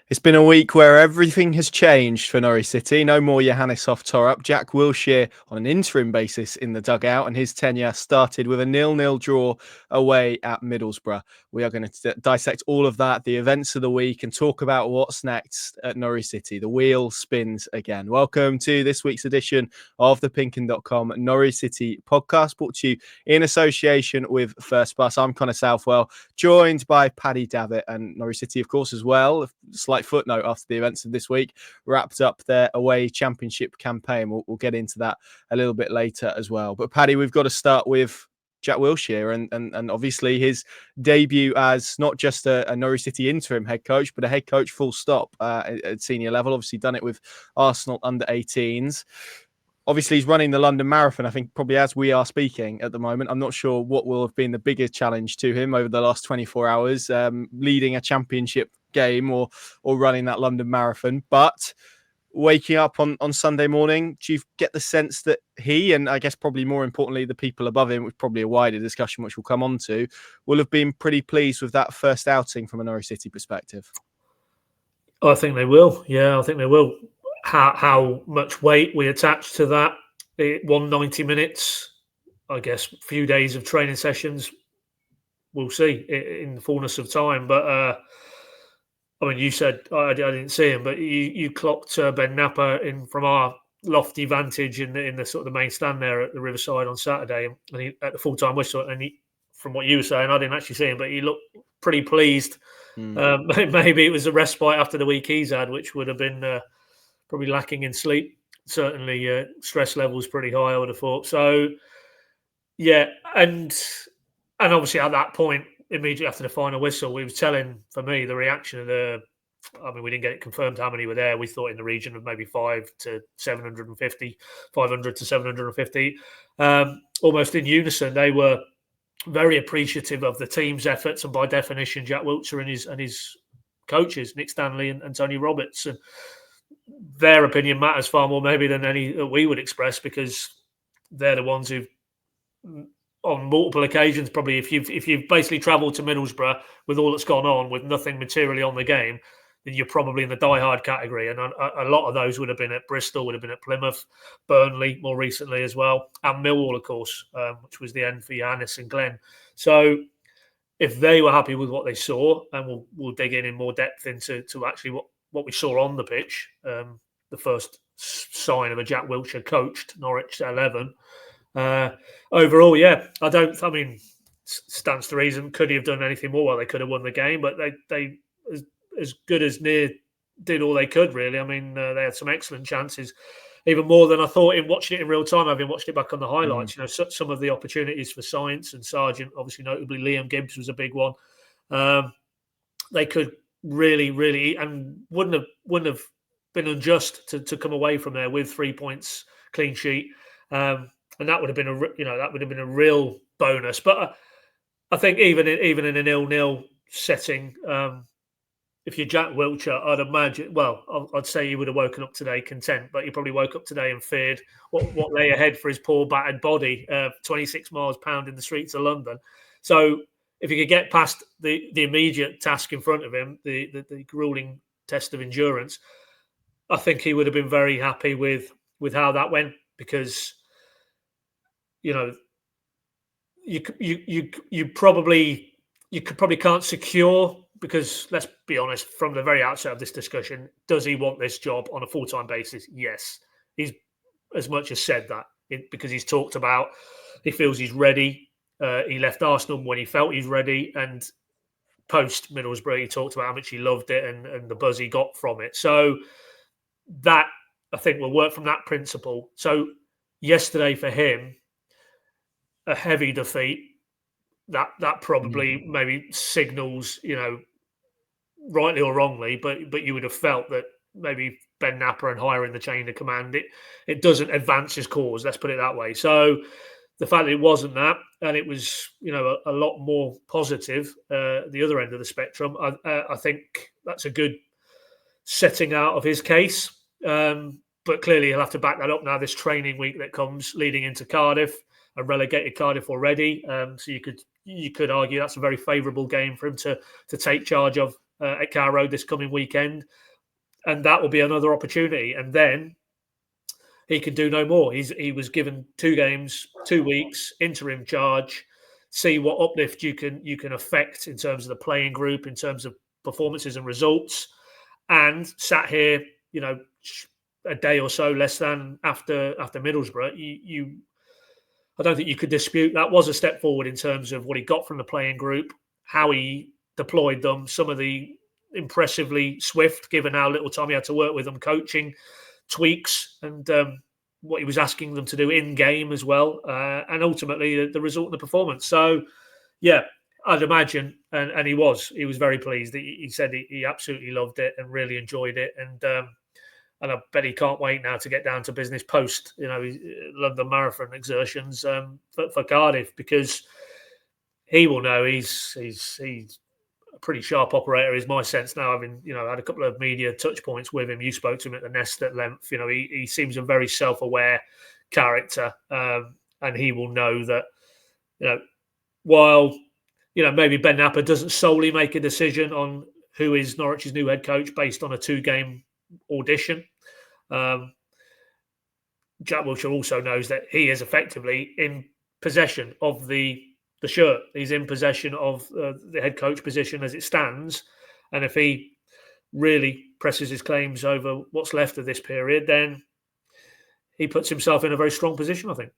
It's been a week where everything has changed for Norwich City. No more Johannes Hoff Thorup. Jack Wilshere on an interim basis in the dugout, and his tenure started with a 0-0 draw away at Middlesbrough. We are going to dissect all of that, the events of the week, and talk about what's next at Norwich City. The wheel spins again. Welcome to this week's edition of the PinkUn.com Norwich City podcast, brought to you in association with First Bus. I'm Connor Southwell, joined by Paddy, Davitt, and Norwich City, of course, as well. Slight footnote after the events of this week, wrapped up their away championship campaign. We'll get into that a little bit later as well. But Paddy, we've got to start with Jack Wilshere and obviously his debut as not just a Norwich City interim head coach, but a head coach full stop at senior level. Obviously done it with Arsenal under 18s. Obviously, he's running the London Marathon, I think, probably as we are speaking at the moment. I'm not sure what will have been the biggest challenge to him over the last 24 hours, leading a championship game or running that London Marathon. But waking up on Sunday morning, do you get the sense that he, and I guess probably more importantly, the people above him, which probably a wider discussion, which we'll come on to, will have been pretty pleased with that first outing from a Norwich City perspective? I think they will. Yeah, I think they will. How much weight we attach to that? It 190 minutes, I guess, a few days of training sessions. We'll see in the fullness of time. But I mean, you said I didn't see him, but you clocked Ben Napper in from our lofty vantage in the sort of the main stand there at the Riverside on Saturday, and he, at the full-time whistle. And he, from what you were saying, I didn't actually see him, but he looked pretty pleased. Maybe it was a respite after the week he's had, which would have been probably lacking in sleep. Certainly, stress levels pretty high, I would have thought. So, yeah, and obviously at that point, immediately after the final whistle, we was telling, for me, the reaction of we didn't get it confirmed how many were there. We thought in the region of maybe 500 to 750. Almost in unison, they were very appreciative of the team's efforts, and by definition, Jack Wilshere and his coaches, Nick Stanley and Tony Roberts. And their opinion matters far more maybe than any that we would express, because they're the ones who've, on multiple occasions, probably if you've basically travelled to Middlesbrough with all that's gone on, with nothing materially on the game, then you're probably in the die-hard category. And a lot of those would have been at Bristol, would have been at Plymouth, Burnley more recently as well, and Millwall, of course, which was the end for Johannes and Glenn. So if they were happy with what they saw, and we'll dig in more depth into actually what we saw on the pitch, the first sign of a Jack Wilshere coached Norwich 11. Overall, yeah, I mean, stands to reason. Could he have done anything more? Well, they could have won the game, but they as good as near did all they could, really. I mean, they had some excellent chances, even more than I thought in watching it in real time. Having watched it back on the highlights, some of the opportunities for Science and Sargent, obviously notably Liam Gibbs was a big one. They could really, and wouldn't have been unjust to come away from there with 3 points, clean sheet, and that would have been a real bonus. But I think even in a 0-0 setting, if you're Jack Wilshere, I'd imagine. Well, I'd say he would have woken up today content, but he probably woke up today and feared what lay ahead for his poor battered body. 26 miles pounding the streets of London. So if he could get past the immediate task in front of him, the grueling test of endurance, I think he would have been very happy with how that went, because you probably can't secure, because let's be honest, from the very outset of this discussion, does he want this job on a full-time basis? Yes. He's as much as said that, because he's talked about he feels he's ready. He left Arsenal when he felt he's ready, and post Middlesbrough, he talked about how much he loved it and the buzz he got from it. So that, I think, will work from that principle. So yesterday for him, a heavy defeat, that probably maybe signals, rightly or wrongly, but you would have felt that maybe Ben Napper and higher in the chain of command, it doesn't advance his cause, let's put it that way. So the fact that it wasn't that, and it was, a lot more positive, the other end of the spectrum, I think that's a good setting out of his case. But clearly he'll have to back that up now, this training week that comes leading into Cardiff, a relegated Cardiff already. So you could argue that's a very favourable game for him to take charge of at Carrow Road this coming weekend, and that will be another opportunity. And then he can do no more. He was given 2 games, 2 weeks, interim charge. See what uplift you can affect in terms of the playing group, in terms of performances and results, and sat here, a day or so less than after Middlesbrough. I don't think you could dispute that was a step forward in terms of what he got from the playing group, how he deployed them, some of the impressively swift, given how little time he had to work with them, coaching tweaks, and what he was asking them to do in game as well, and ultimately the result of the performance. So, yeah, I'd imagine, and he was very pleased. He said he absolutely loved it and really enjoyed it, and I bet he can't wait now to get down to business post, London Marathon exertions for Cardiff, because he will know he's a pretty sharp operator, is my sense now. Having had a couple of media touch points with him. You spoke to him at the Nest at length. He seems a very self-aware character, and he will know that while maybe Ben Napper doesn't solely make a decision on who is Norwich's new head coach based on a 2-game audition. Jack Wilshere also knows that he is effectively in possession of the shirt. He's in possession of the head coach position as it stands, and if he really presses his claims over what's left of this period, then he puts himself in a very strong position, I think.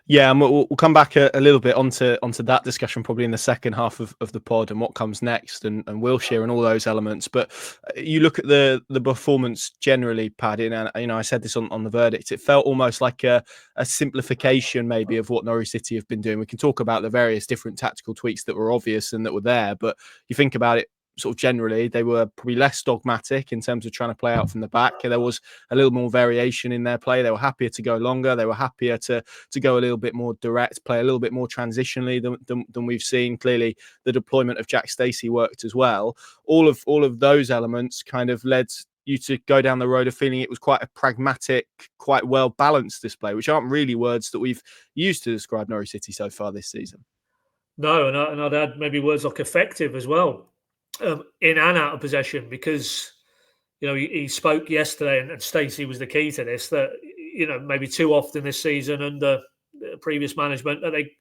Yeah, and we'll come back a little bit onto that discussion probably in the second half of the pod and what comes next, and Wilshere and all those elements. But you look at the performance generally, Paddy, and I said this on the verdict. It felt almost like a simplification maybe of what Norwich City have been doing. We can talk about the various different tactical tweaks that were obvious and that were there, but you think about it, sort of generally, they were probably less dogmatic in terms of trying to play out from the back. There was a little more variation in their play. They were happier to go longer. They were happier to go a little bit more direct, play a little bit more transitionally than we've seen. Clearly, the deployment of Jack Stacey worked as well. All of those elements kind of led you to go down the road of feeling it was quite a pragmatic, quite well-balanced display, which aren't really words that we've used to describe Norwich City so far this season. No, and I'd add maybe words like effective as well. In and out of possession, because he spoke yesterday, and Stacey was the key to this, that maybe too often this season under previous management that they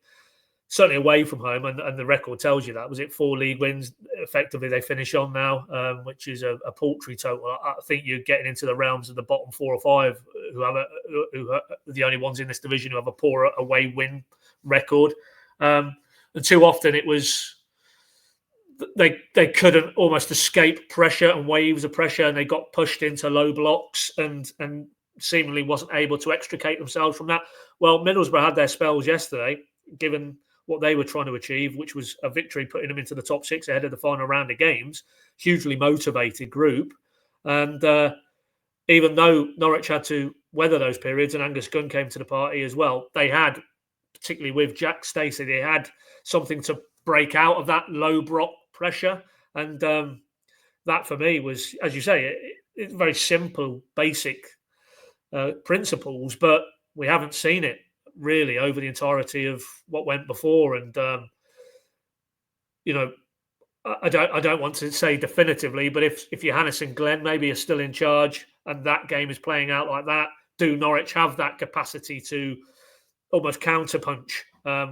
certainly away from home, and the record tells you that. Was it 4 league wins effectively they finish on now, which is a paltry total. I think you're getting into the realms of the bottom 4 or 5 who are the only ones in this division who have a poor away win record, and too often it was they couldn't almost escape pressure and waves of pressure, and they got pushed into low blocks and seemingly wasn't able to extricate themselves from that. Well, Middlesbrough had their spells yesterday, given what they were trying to achieve, which was a victory putting them into the top 6 ahead of the final round of games. Hugely motivated group. And even though Norwich had to weather those periods, and Angus Gunn came to the party as well, they had, particularly with Jack Stacey, they had something to break out of that low block pressure, and that for me was, as you say, it's very simple, basic principles, but we haven't seen it really over the entirety of what went before. And I don't want to say definitively, but if Johannes and Glenn maybe are still in charge and that game is playing out like that, do Norwich have that capacity to almost counterpunch,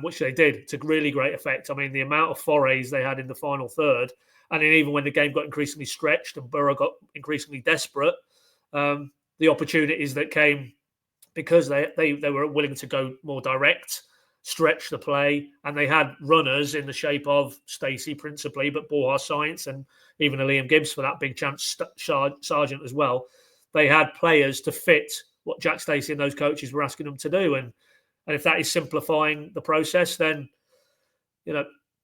which they did to really great effect? I mean, the amount of forays they had in the final third, and then even when the game got increasingly stretched and Borough got increasingly desperate, the opportunities that came because they were willing to go more direct, stretch the play, and they had runners in the shape of Stacey principally, but Borja Science and even a Liam Gibbs for that big chance Sargent as well. They had players to fit what Jack Stacey and those coaches were asking them to do, and if that is simplifying the process, then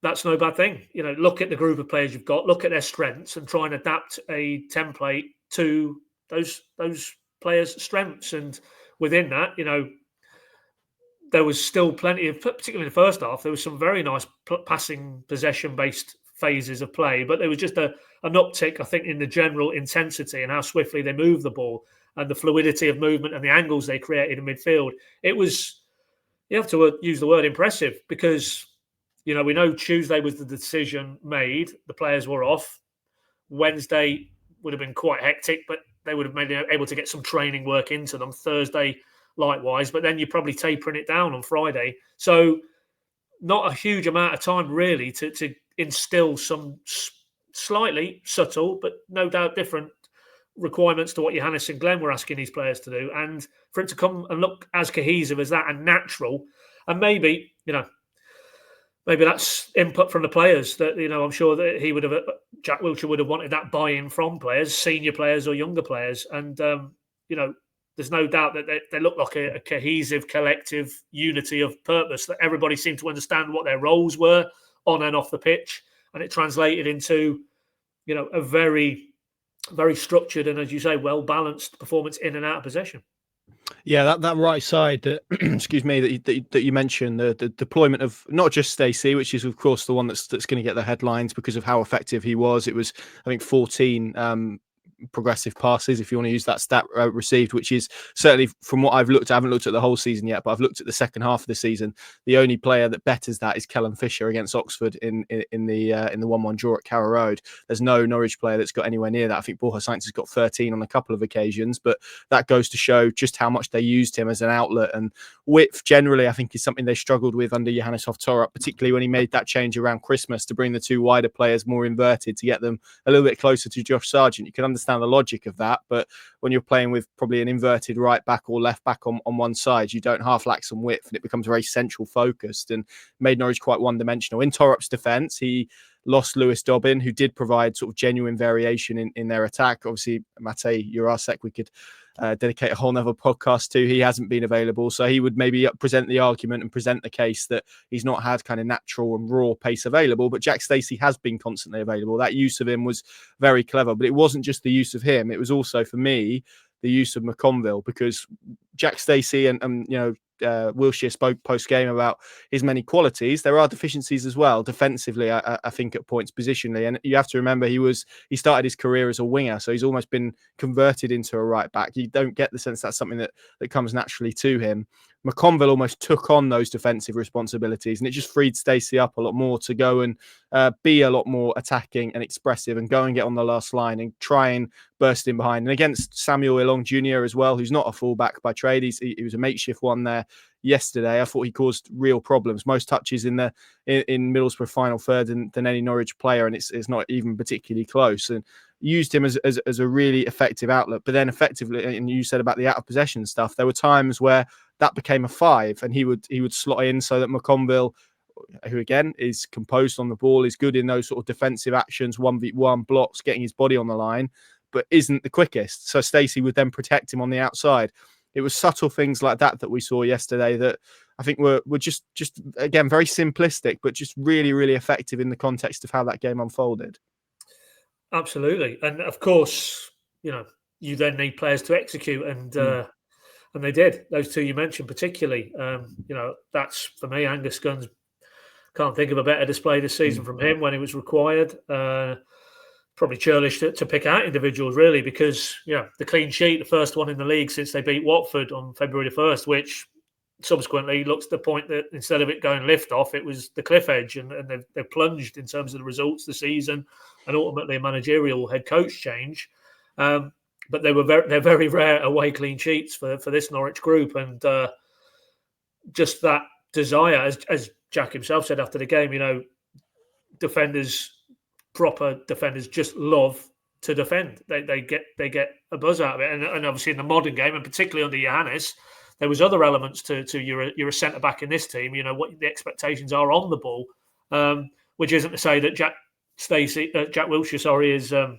that's no bad thing. Look at the group of players you've got, look at their strengths, and try and adapt a template to those players' strengths. And within that, there was still plenty of, particularly in the first half, there was some very nice passing possession-based phases of play, but there was just an uptick, I think, in the general intensity and how swiftly they moved the ball and the fluidity of movement and the angles they created in midfield. It was, you have to use the word impressive, because, we know Tuesday was the decision made. The players were off. Wednesday would have been quite hectic, but they would have been able to get some training work into them. Thursday, likewise, but then you're probably tapering it down on Friday. So not a huge amount of time really to instill some slightly subtle, but no doubt different requirements to what Johannes and Glenn were asking these players to do, and for it to come and look as cohesive as that and natural. And maybe that's input from the players that, I'm sure that Jack Wilshere would have wanted that buy-in from players, senior players or younger players. And, there's no doubt that they look like a cohesive, collective unity of purpose, that everybody seemed to understand what their roles were on and off the pitch. And it translated into, a very, very structured and, as you say, well-balanced performance in and out of possession. Yeah, that right side that excuse me that you mentioned, the deployment of not just Stacey, which is of course the one that's going to get the headlines because of how effective he was. It was, I think, 14 progressive passes, if you want to use that stat, received, which is certainly, from what I've looked at, I haven't looked at the whole season yet, but I've looked at the second half of the season. The only player that betters that is Kellen Fisher against Oxford in the 1-1 draw at Carrow Road. There's no Norwich player that's got anywhere near that. I think Borja Sainz has got 13 on a couple of occasions, but that goes to show just how much they used him as an outlet. And width generally, I think, is something they struggled with under Johannes Hoff Thorup, particularly when he made that change around Christmas to bring the two wider players more inverted to get them a little bit closer to Josh Sargent. You can understand the logic of that, but when you're playing with probably an inverted right back or left back on one side, you don't half lack some width, and it becomes very central focused and made Norwich quite one-dimensional. In Thorup's defence, he lost Lewis Dobbin, who did provide sort of genuine variation in their attack. Obviously, Matej Jurasek, we could dedicate a whole nother podcast to. He hasn't been available, so he would maybe present the argument and present the case that he's not had kind of natural and raw pace available, but Jack Stacey has been constantly available. That use of him was very clever, but it wasn't just the use of him. It was also, for me, the use of McConville, because Jack Stacey and Wilshere spoke post-game about his many qualities. There are deficiencies as well defensively, I think, at points positionally, and you have to remember he started his career as a winger, so he's almost been converted into a right back. You don't get the sense that's something that comes naturally to him. McConville almost took on those defensive responsibilities, and it just freed Stacey up a lot more to go and be a lot more attacking and expressive and go and get on the last line and try and burst in behind. And against Samuel Ilong Jr. as well, who's not a fullback by trade, he was a makeshift one there yesterday. I thought he caused real problems. Most touches in Middlesbrough final third than any Norwich player, and it's not even particularly close. And used him as a really effective outlet. But then effectively, and you said about the out of possession stuff, there were times where that became a 5, and he would slot in so that McConville, who again is composed on the ball, is good in those sort of defensive actions, 1v1 blocks, getting his body on the line, but isn't the quickest. So Stacey would then protect him on the outside. It was subtle things like that we saw yesterday that I think were just again very simplistic, but just really, really effective in the context of how that game unfolded. Absolutely, and of course, you then need players to execute, and they did. Those two you mentioned particularly. That's for me, Angus Gunn's. Can't think of a better display this season from him when it was required. Probably churlish to pick out individuals, really, because the clean sheet, the first one in the league since they beat Watford on February the 1st, which subsequently looks to the point that instead of it going lift off, it was the cliff edge, and they've plunged in terms of the results the season and ultimately a managerial head coach change. But they're very rare away clean sheets for this Norwich group, and just that desire, as Jack himself said after the game, proper defenders just love to defend. They get a buzz out of it, and obviously in the modern game, and particularly under Johannes, there was other elements to you're a centre back in this team. What the expectations are on the ball, which isn't to say that Jack Wilshere,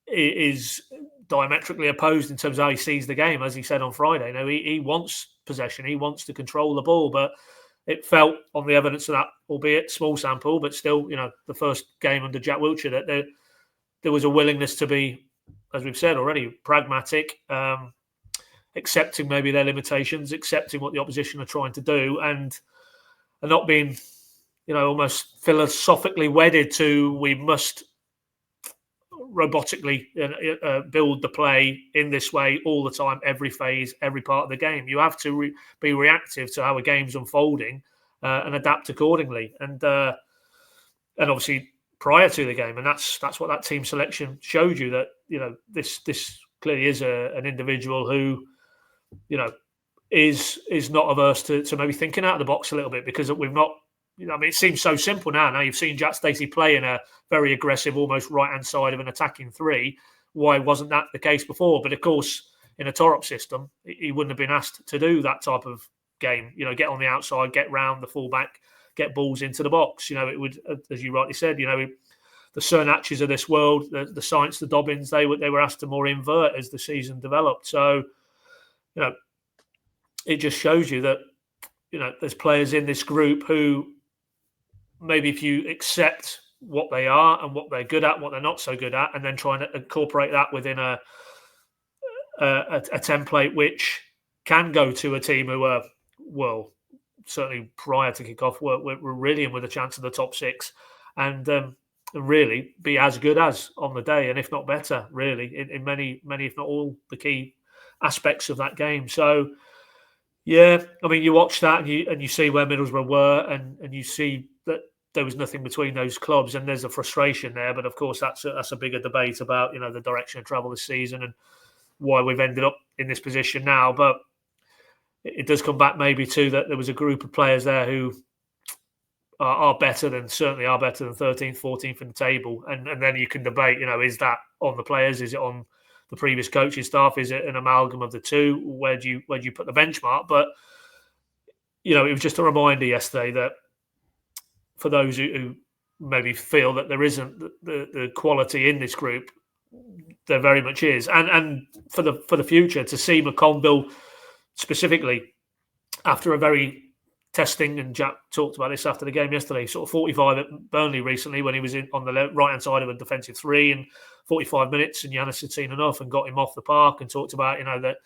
is diametrically opposed in terms of how he sees the game, as he said on Friday. He wants possession, he wants to control the ball, but it felt on the evidence of that, albeit small sample, but still, the first game under Jack Wilshere, that there was a willingness to be, as we've said already, pragmatic, accepting maybe their limitations, accepting what the opposition are trying to do, and not being, almost philosophically wedded to we must robotically build the play in this way all the time, every phase, every part of the game. You have to be reactive to how a game's unfolding and adapt accordingly. And obviously prior to the game, and that's what that team selection showed you, that this clearly is an individual who is not averse to maybe thinking out of the box a little bit, because we've not. It seems so simple now. Now you've seen Jack Stacey play in a very aggressive, almost right-hand side of an attacking three. Why wasn't that the case before? But of course, in a Thorup system, he wouldn't have been asked to do that type of game. Get on the outside, get round the fullback, get balls into the box. It would, as you rightly said, the Cernatches of this world, the Science, the Dobbins, they were asked to more invert as the season developed. So, it just shows you that there's players in this group who, maybe if you accept what they are and what they're good at, what they're not so good at, and then trying to incorporate that within a template which can go to a team who are, well, certainly prior to kickoff, we're really in with a chance of the top six, and really be as good as on the day, and if not better, really, in many, if not all, the key aspects of that game. So, yeah, you watch that and you see where Middlesbrough were, and you see that there was nothing between those clubs, and there's a frustration there. But of course, that's a bigger debate about the direction of travel this season and why we've ended up in this position now. But it does come back maybe to that there was a group of players there who are better than 13th, 14th in the table, and then you can debate. Is that on the players? Is it on the previous coaching staff? Is it an amalgam of the two? Where do you put the benchmark? But it was just a reminder yesterday that for those who maybe feel that there isn't the quality in this group, there very much is. And for the future, to see McConville specifically after a very testing, and Jack talked about this after the game yesterday, sort of 45 at Burnley recently when he was on the right-hand side of a defensive three, and 45 minutes, and Johannes had seen enough and got him off the park, and talked about, that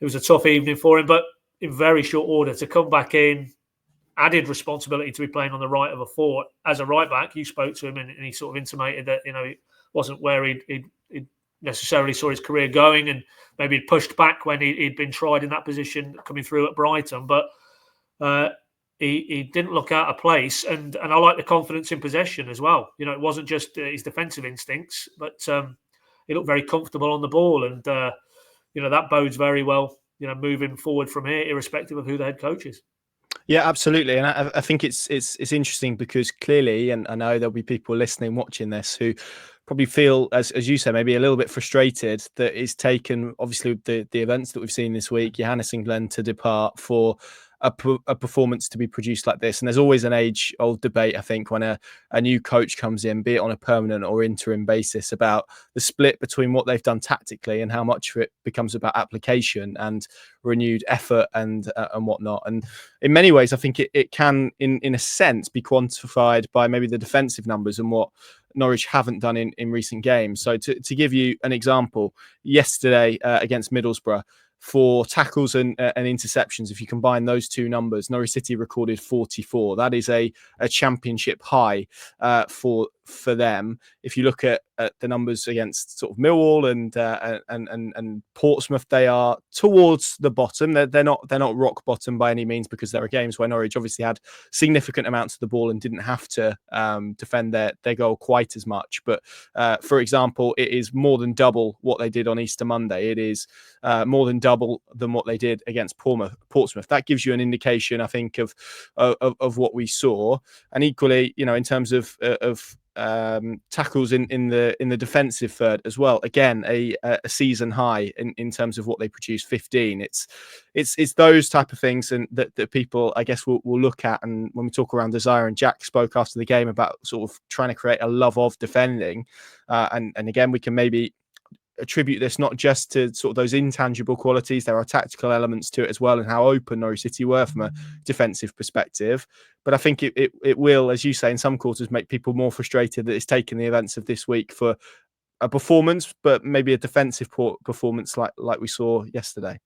it was a tough evening for him, but in very short order to come back in, added responsibility to be playing on the right of a four as a right back. You spoke to him and he sort of intimated that, it wasn't where he'd necessarily saw his career going, and maybe he'd pushed back when he'd been tried in that position coming through at Brighton, but he didn't look out of place, and I like the confidence in possession as well. It wasn't just his defensive instincts, but he looked very comfortable on the ball, and that bodes very well, moving forward from here, irrespective of who the head coach is. Yeah, absolutely, and I think it's interesting because clearly, and I know there'll be people listening, watching this who probably feel, as you say, maybe a little bit frustrated that it's taken, obviously, the events that we've seen this week, Johannes and Glenn to depart, for a performance to be produced like this. And there's always an age-old debate, I think, when a new coach comes in, be it on a permanent or interim basis, about the split between what they've done tactically and how much of it becomes about application and renewed effort and whatnot. And in many ways, I think it can, in a sense, be quantified by maybe the defensive numbers and what Norwich haven't done in recent games. So to give you an example, yesterday against Middlesbrough, for tackles and interceptions, if you combine those two numbers, Norwich City recorded 44. That is a championship high for them. If you look at the numbers against sort of Millwall and Portsmouth, they are towards the bottom. They're not rock bottom by any means, because there are games where Norwich obviously had significant amounts of the ball and didn't have to defend their goal quite as much. But for example, it is more than double what they did on Easter Monday. It is more than double than what they did against Portsmouth. That gives you an indication, I think, of what we saw. And equally, in terms of tackles in the defensive third as well, again a season high in terms of what they produced, 15. It's those type of things and that people, I guess, will look at. And when we talk around desire, and Jack spoke after the game about sort of trying to create a love of defending, and again, we can maybe attribute this not just to sort of those intangible qualities. There are tactical elements to it as well, and how open Norwich City were from a defensive perspective. But I think it will, as you say, in some quarters make people more frustrated that it's taken the events of this week for a performance, but maybe a defensive performance like we saw yesterday.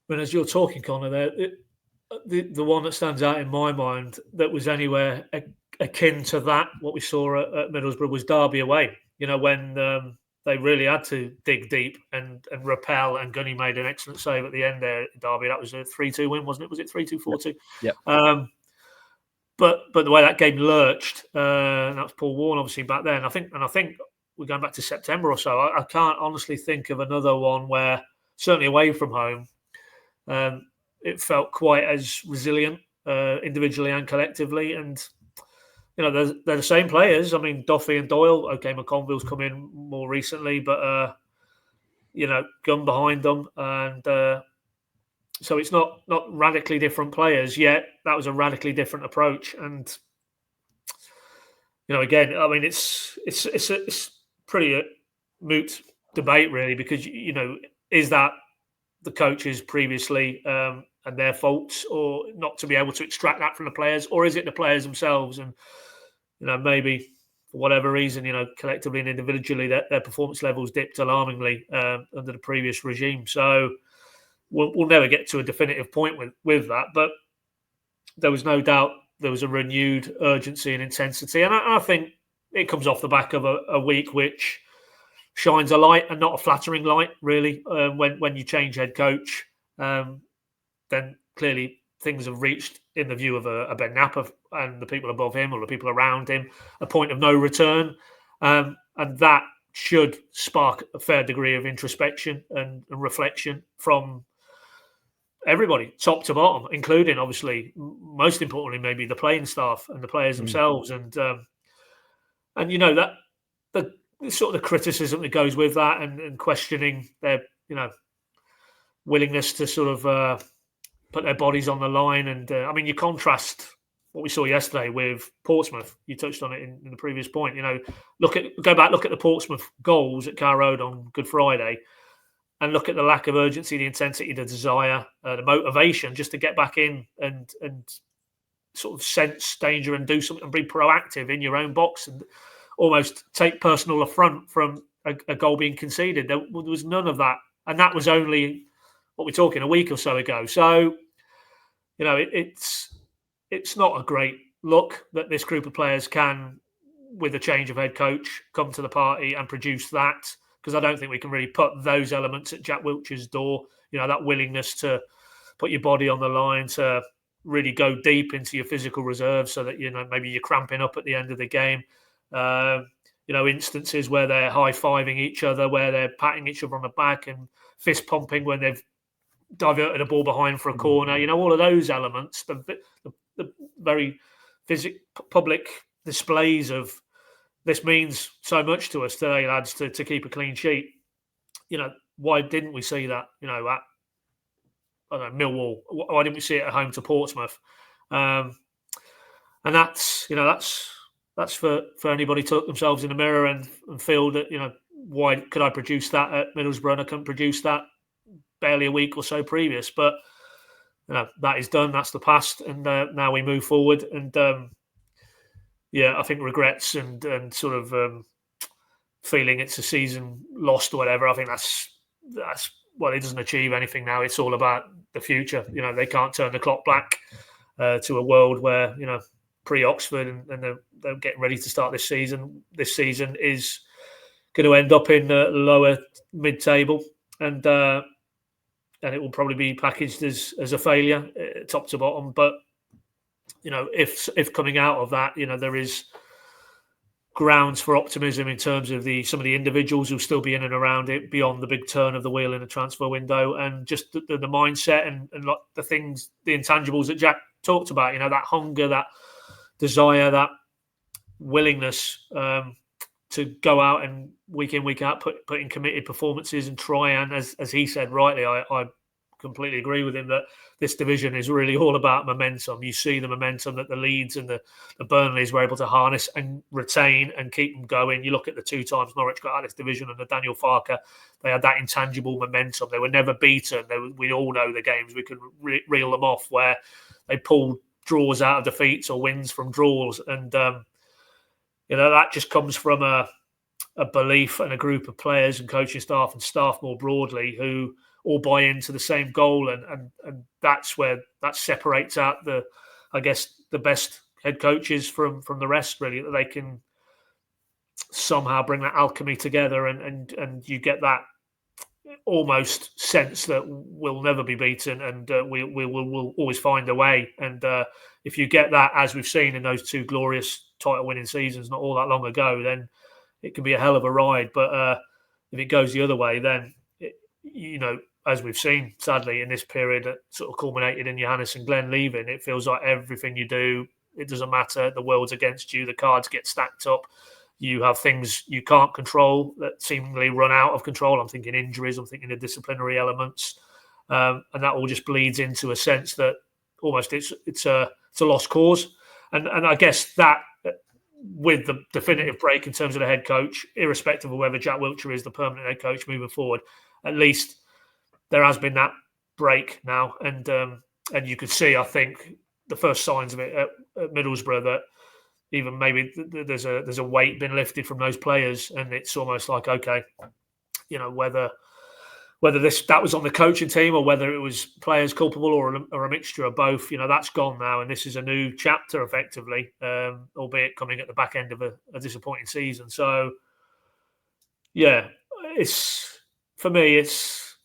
But as you're talking, Connor, there, the one that stands out in my mind that was anywhere akin to that, what we saw at Middlesbrough, was Derby away. When they really had to dig deep and repel, and Gunny made an excellent save at the end there at Derby. That was a 3-2 win, wasn't it? Was it 3-2, 4-2? Yeah. but the way that game lurched, and that was Paul Warne obviously back then. I think we're going back to September or so. I can't honestly think of another one where, certainly away from home, it felt quite as resilient individually and collectively. And they're the same players. I mean, Duffy and Doyle. Okay, McConville's come in more recently, but Gunn behind them, and so it's not radically different players. Yet that was a radically different approach. And again, I mean, it's pretty moot debate really, because is that the coaches previously and their faults, or not to be able to extract that from the players, or is it the players themselves? And maybe for whatever reason, collectively and individually, their performance levels dipped alarmingly under the previous regime. So we'll never get to a definitive point with that. But there was no doubt there was a renewed urgency and intensity, and I think it comes off the back of a week which shines a light, and not a flattering light, really. When you change head coach, then clearly things have reached, in the view of a Ben Napper and the people above him or the people around him, a point of no return. And that should spark a fair degree of introspection and reflection from everybody, top to bottom, including, obviously, most importantly, maybe the playing staff and the players themselves. And that the sort of the criticism that goes with that, and questioning their willingness to sort of put their bodies on the line. And I mean, you contrast what we saw yesterday with Portsmouth. You touched on it in the previous point. Look at the Portsmouth goals at Carrow Road on Good Friday, and look at the lack of urgency, the intensity, the desire, the motivation just to get back in and sort of sense danger and do something and be proactive in your own box, and almost take personal affront from a goal being conceded. There was none of that, and that was only, what we're talking, a week or so ago. So, it's not a great look that this group of players can, with a change of head coach, come to the party and produce that, because I don't think we can really put those elements at Jack Wilshere's door. That willingness to put your body on the line, to really go deep into your physical reserve, so that maybe you're cramping up at the end of the game. Instances where they're high-fiving each other, where they're patting each other on the back and fist pumping when they've diverted a ball behind for a corner. All of those elements, the very public displays of this means so much to us today, lads, to keep a clean sheet. Why didn't we see that? At Millwall. Why didn't we see it at home to Portsmouth? And that's for anybody to look themselves in the mirror and feel that, why could I produce that at Middlesbrough and I couldn't produce that barely a week or so previous? But that is done. That's the past, and now we move forward. And I think regrets and sort of feeling it's a season lost or whatever, I think that's it doesn't achieve anything now. It's all about the future. They can't turn the clock back to a world where pre-Oxford and they're getting ready to start this season. This season is going to end up in the lower mid-table, and it will probably be packaged as a failure, top to bottom. But if coming out of that, there is grounds for optimism in terms of some of the individuals who'll still be in and around it beyond the big turn of the wheel in the transfer window, and just the mindset and like the things, the intangibles that Jack talked about. That hunger, that desire, that willingness to go out and week in, week out, put in committed performances and try and, as he said rightly, I completely agree with him, that this division is really all about momentum. You see the momentum that the Leeds and the Burnleys were able to harness and retain and keep them going. You look at the 2 times Norwich got out of this division and the Daniel Farker, they had that intangible momentum. They were never beaten. We all know the games. We could reel them off where they pulled draws out of defeats or wins from draws. And, that just comes from a belief and a group of players and coaching staff and staff more broadly who all buy into the same goal. And that's where that separates out the best head coaches from the rest, really, that they can somehow bring that alchemy together and you get that almost sense that we'll never be beaten, and we'll always find a way. And if you get that, as we've seen in those two glorious title-winning seasons not all that long ago, then it can be a hell of a ride. But if it goes the other way, then as we've seen, sadly, in this period that sort of culminated in Johannes and Glenn leaving, it feels like everything you do, it doesn't matter. The world's against you. The cards get stacked up. You have things you can't control that seemingly run out of control. I'm thinking injuries. I'm thinking the disciplinary elements, and that all just bleeds into a sense that almost it's a lost cause. And I guess that with the definitive break in terms of the head coach, irrespective of whether Jack Wilshere is the permanent head coach moving forward, at least there has been that break now, and you could see, I think, the first signs of it at Middlesbrough, that even maybe there's a weight been lifted from those players, and it's almost like, okay, whether that was on the coaching team or whether it was players culpable or a mixture of both, that's gone now, and this is a new chapter effectively, albeit coming at the back end of a disappointing season. So, yeah, for me, it's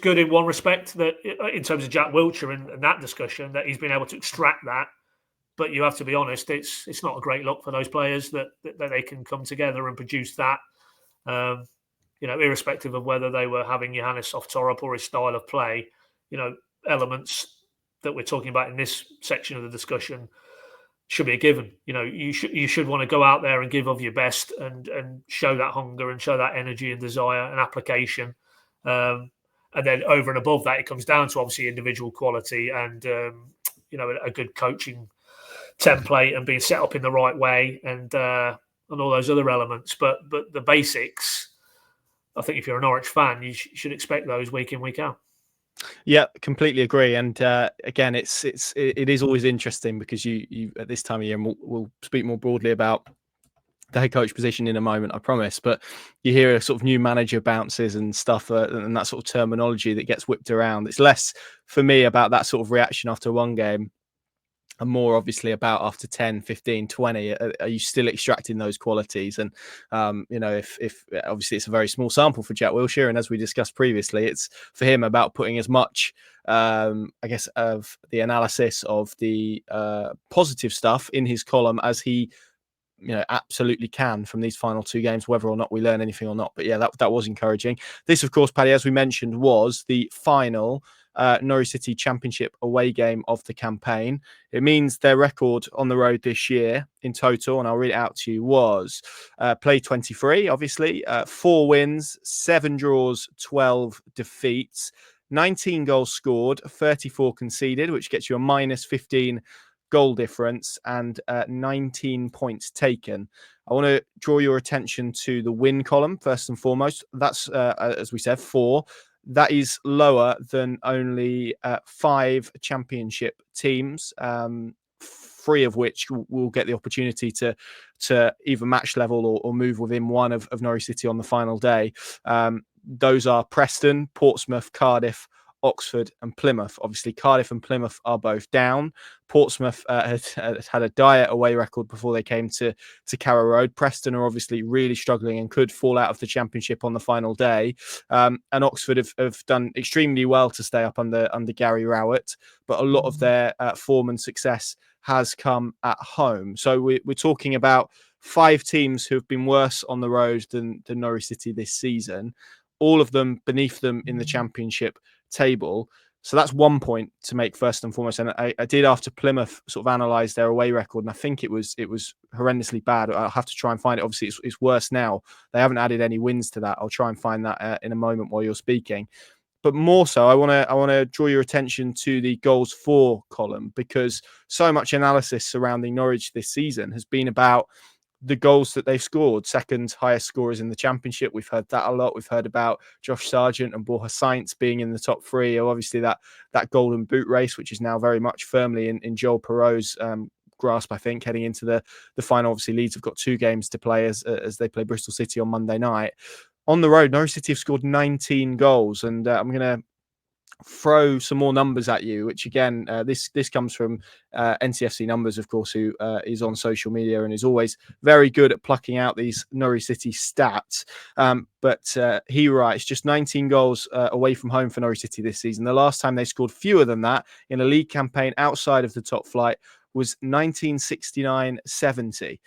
good in one respect, that in terms of Jack Wilshere and that discussion, that he's been able to extract that. But you have to be honest, it's not a great look for those players that they can come together and produce that, irrespective of whether they were having Johannes Hoff Thorup or his style of play. Elements that we're talking about in this section of the discussion should be a given. You should want to go out there and give of your best and show that hunger and show that energy and desire and application. And then over and above that, it comes down to obviously individual quality and a good coaching template and being set up in the right way and all those other elements. But the basics, I think if you're a Norwich fan, you should expect those week in, week out. Yeah, completely agree. And again, it is always interesting because you at this time of year, and we'll speak more broadly about the head coach position in a moment, I promise. But you hear a sort of new manager bounces and stuff, and that sort of terminology that gets whipped around. It's less for me about that sort of reaction after one game, and more obviously about after 10, 15, 20, are you still extracting those qualities? And, if obviously it's a very small sample for Jack Wilshere, and as we discussed previously, it's for him about putting as much, of the analysis of the positive stuff in his column as he absolutely can from these final two games, whether or not we learn anything or not. But yeah, that was encouraging. This, of course, Paddy, as we mentioned, was the final Norwich City Championship away game of the campaign. It means their record on the road this year in total, and I'll read it out to you, was play 23, obviously, 4 wins, 7 draws, 12 defeats, 19 goals scored, 34 conceded, which gets you a minus 15 goal difference, and 19 points taken. I want to draw your attention to the win column first and foremost. That's, as we said, 4. That is lower than only 5 championship teams, 3 of which will get the opportunity to either match level or move within one of Norwich City on the final day. Those are Preston, Portsmouth, Cardiff, Oxford and Plymouth. Obviously, Cardiff and Plymouth are both down. Portsmouth had a dire away record before they came to Carrow Road. Preston are obviously really struggling and could fall out of the Championship on the final day. And Oxford have done extremely well to stay up under Gary Rowett, but a lot of their form and success has come at home. So we're talking about 5 teams who have been worse on the road than Norwich City this season, all of them beneath them in the Championship table. So that's 1 point to make first and foremost. And I did, after Plymouth sort of analysed their away record, and I think it was horrendously bad. I'll have to try and find it. Obviously, it's worse now. They haven't added any wins to that. I'll try and find that in a moment while you're speaking. But more so, I want to draw your attention to the goals for column, because so much analysis surrounding Norwich this season has been about the goals that they've scored, second highest scorers in the Championship. We've heard that a lot. We've heard about Josh Sargent and Borja Sainz being in the top 3. Obviously, that golden boot race, which is now very much firmly in Joel Perreault's grasp, I think, heading into the final. Obviously, Leeds have got 2 games to play as they play Bristol City on Monday night. On the road, Norwich City have scored 19 goals, and I'm going to throw some more numbers at you, which again, this comes from NCFC Numbers, of course, who is on social media and is always very good at plucking out these Norwich City stats. But he writes, just 19 goals away from home for Norwich City this season. The last time they scored fewer than that in a league campaign outside of the top flight was 1969-70.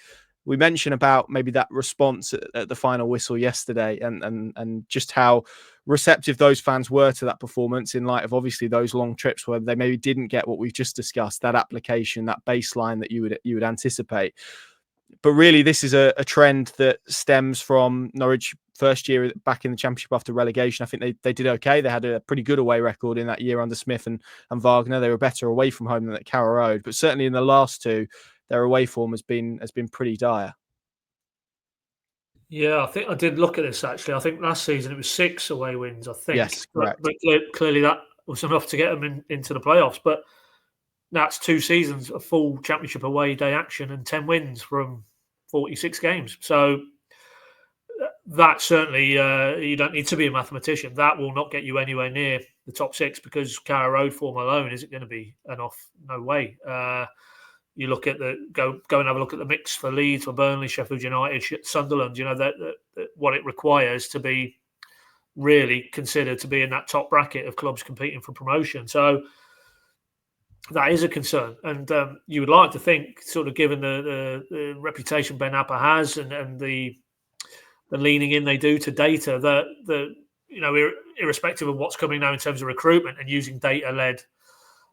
We mentioned about maybe that response at the final whistle yesterday, and just how receptive those fans were to that performance in light of obviously those long trips where they maybe didn't get what we've just discussed, that application, that baseline that you would anticipate. But really, this is a trend that stems from Norwich first year back in the Championship after relegation. I think they did okay. They had a pretty good away record in that year under Smith and Wagner. They were better away from home than at Carrow Road, but certainly in the last two, their away form has been pretty dire. Yeah, I think I did look at this actually. I think last season it was 6 away wins, I think. Yes, correct. But clearly that was enough to get them into the playoffs. But that's 2 seasons of full Championship away day action and 10 wins from 46 games. So that certainly, you don't need to be a mathematician. That will not get you anywhere near the top 6 because Carrow Road form alone isn't going to be enough. No way. You look at go and have a look at the mix for Leeds, for Burnley, Sheffield United, Sunderland. You know that what it requires to be really considered to be in that top bracket of clubs competing for promotion. So that is a concern, and you would like to think, sort of given the reputation Ben Apper has and the leaning in they do to data, that irrespective of what's coming now in terms of recruitment and using data-led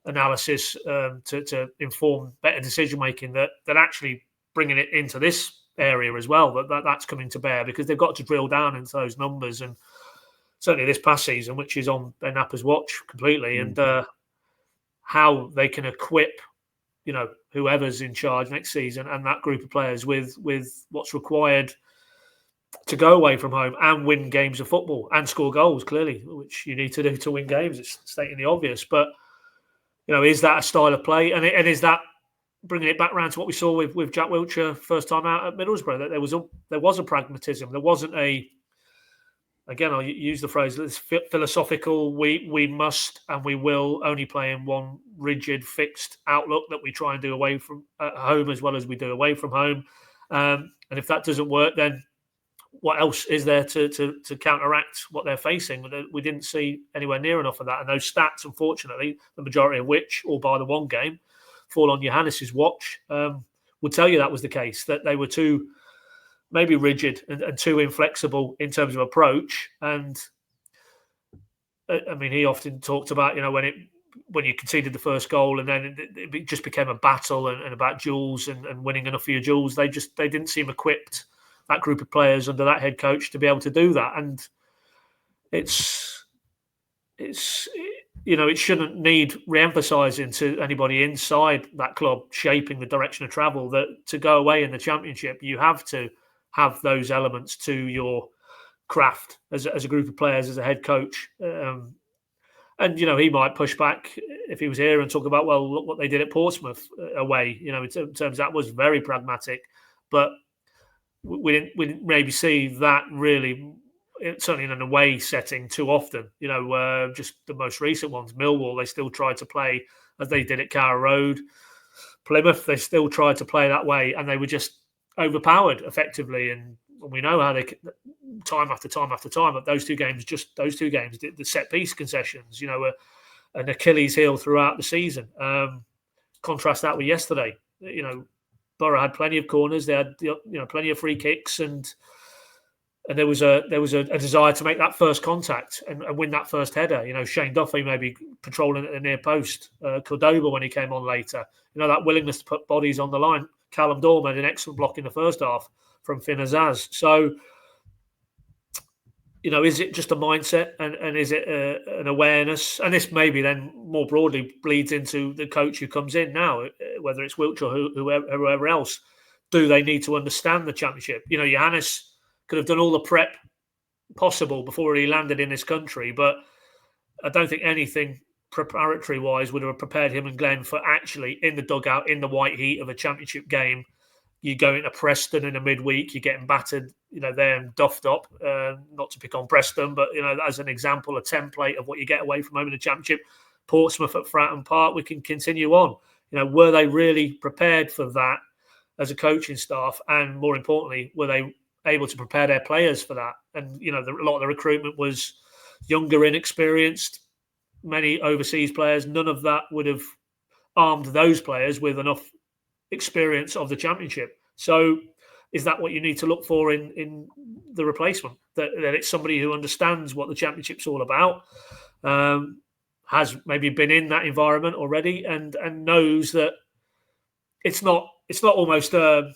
analysis to inform better decision making, that actually bringing it into this area as well, that's coming to bear, because they've got to drill down into those numbers, and certainly this past season, which is on Ben Apper's watch completely, and how they can equip whoever's in charge next season and that group of players with what's required to go away from home and win games of football and score goals, clearly, which you need to do to win games. It's stating the obvious, but is that a style of play? And is that bringing it back around to what we saw with Jack Wilshere first time out at Middlesbrough? That there was a pragmatism. There wasn't again, I'll use the phrase, this philosophical, we must and we will only play in one rigid, fixed outlook that we try and do away from at home as well as we do away from home. And if that doesn't work, then what else is there to counteract what they're facing? We didn't see anywhere near enough of that. And those stats, unfortunately, the majority of which, all by the one game, fall on Johannes' watch, would tell you that was the case, that they were too maybe rigid and too inflexible in terms of approach. And I mean, he often talked about, when you conceded the first goal and then it just became a battle and about duels and winning enough of your duels, they didn't seem equipped, that group of players under that head coach, to be able to do that. And it shouldn't need re-emphasising to anybody inside that club shaping the direction of travel, that to go away in the Championship, you have to have those elements to your craft as a group of players, as a head coach. And he might push back if he was here and talk about, well, look what they did at Portsmouth away. In terms that was very pragmatic, but we didn't maybe see that really, certainly in an away setting, too often. Just the most recent ones, Millwall, they still tried to play as they did at Carrow Road. Plymouth, they still tried to play that way, and they were just overpowered effectively. And we know how they, time after time after time, but those two games, the set piece concessions, an Achilles heel throughout the season. Contrast that with yesterday. Borough had plenty of corners. They had plenty of free kicks, and there was a desire to make that first contact and win that first header. Shane Duffy maybe patrolling at the near post. Cordoba when he came on later. That willingness to put bodies on the line. Callum Dorr made an excellent block in the first half from Finn Azaz. So, is it just a mindset and is it an awareness? And this maybe then more broadly bleeds into the coach who comes in now, whether it's Wiltshire or whoever else. Do they need to understand the Championship? Johannes could have done all the prep possible before he landed in this country, but I don't think anything preparatory-wise would have prepared him and Glenn for actually in the dugout, in the white heat of a Championship game, you go into Preston in a midweek, you're getting battered, there and doffed up. Not to pick on Preston, but as an example, a template of what you get away from home in the Championship. Portsmouth at Fratton Park, we can continue on. Were they really prepared for that as a coaching staff? And more importantly, were they able to prepare their players for that? And, a lot of the recruitment was younger, inexperienced, many overseas players. None of that would have armed those players with enough experience of the Championship. So is that what you need to look for in the replacement? That it's somebody who understands what the Championship's all about, has maybe been in that environment already, and knows that it's not almost a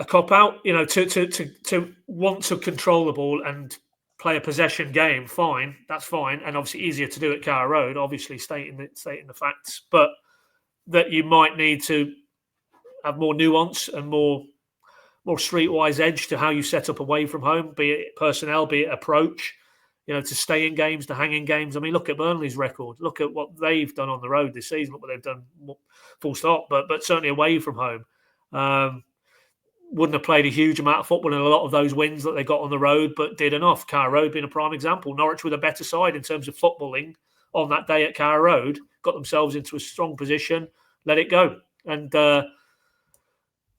cop out, to want to control the ball and play a possession game. Fine, that's fine, and obviously easier to do at Carrow Road. Obviously, stating the facts, but that you might need to have more nuance and more streetwise edge to how you set up away from home, be it personnel, be it approach. To stay in games, to hang in games. I mean, look at Burnley's record. Look at what they've done on the road this season. Look what they've done, full stop. But certainly away from home, wouldn't have played a huge amount of football in a lot of those wins that they got on the road, but did enough. Carrow Road being a prime example. Norwich with a better side in terms of footballing on that day at Carrow Road, got themselves into a strong position, let it go, and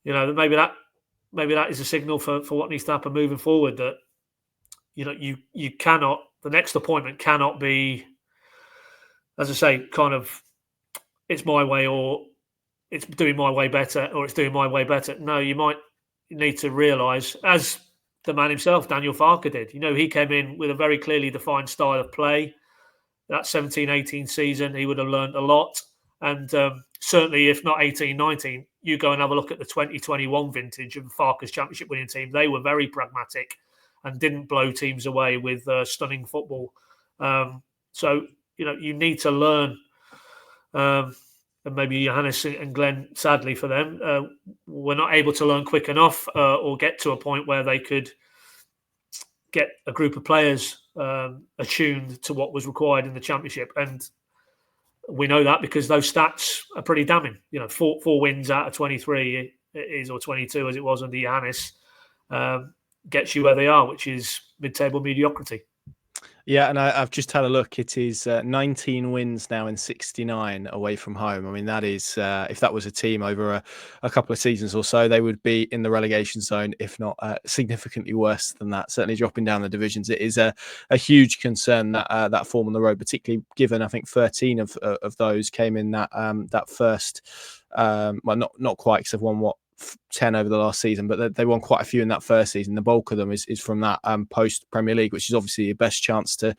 maybe that is a signal for what needs to happen moving forward. That you cannot, the next appointment cannot be, as I say, kind of, it's my way or it's doing my way better or it's doing my way better. No, you might need to realise, as the man himself, Daniel Farke, did. He came in with a very clearly defined style of play. That 17-18 season, he would have learned a lot. And certainly, if not 18-19, you go and have a look at the 2021 vintage of Farke's Championship winning team. They were very pragmatic and didn't blow teams away with stunning football. So, you need to learn. And maybe Johannes and Glenn, sadly for them, were not able to learn quick enough or get to a point where they could get a group of players attuned to what was required in the Championship. And we know that because those stats are pretty damning. 4 wins out of 23 is, or 22 as it was under Johannes, gets you where they are, which is mid-table mediocrity. Yeah, and I've just had a look. It is 19 wins now in 69 away from home. I mean, that is, if that was a team over a couple of seasons or so, they would be in the relegation zone, if not significantly worse than that. Certainly dropping down the divisions. It is a huge concern that form on the road, particularly given I think 13 of those came in that first. Well, not quite, because they've won 10 over the last season, but they won quite a few in that first season. The bulk of them is from that post Premier League, which is obviously your best chance to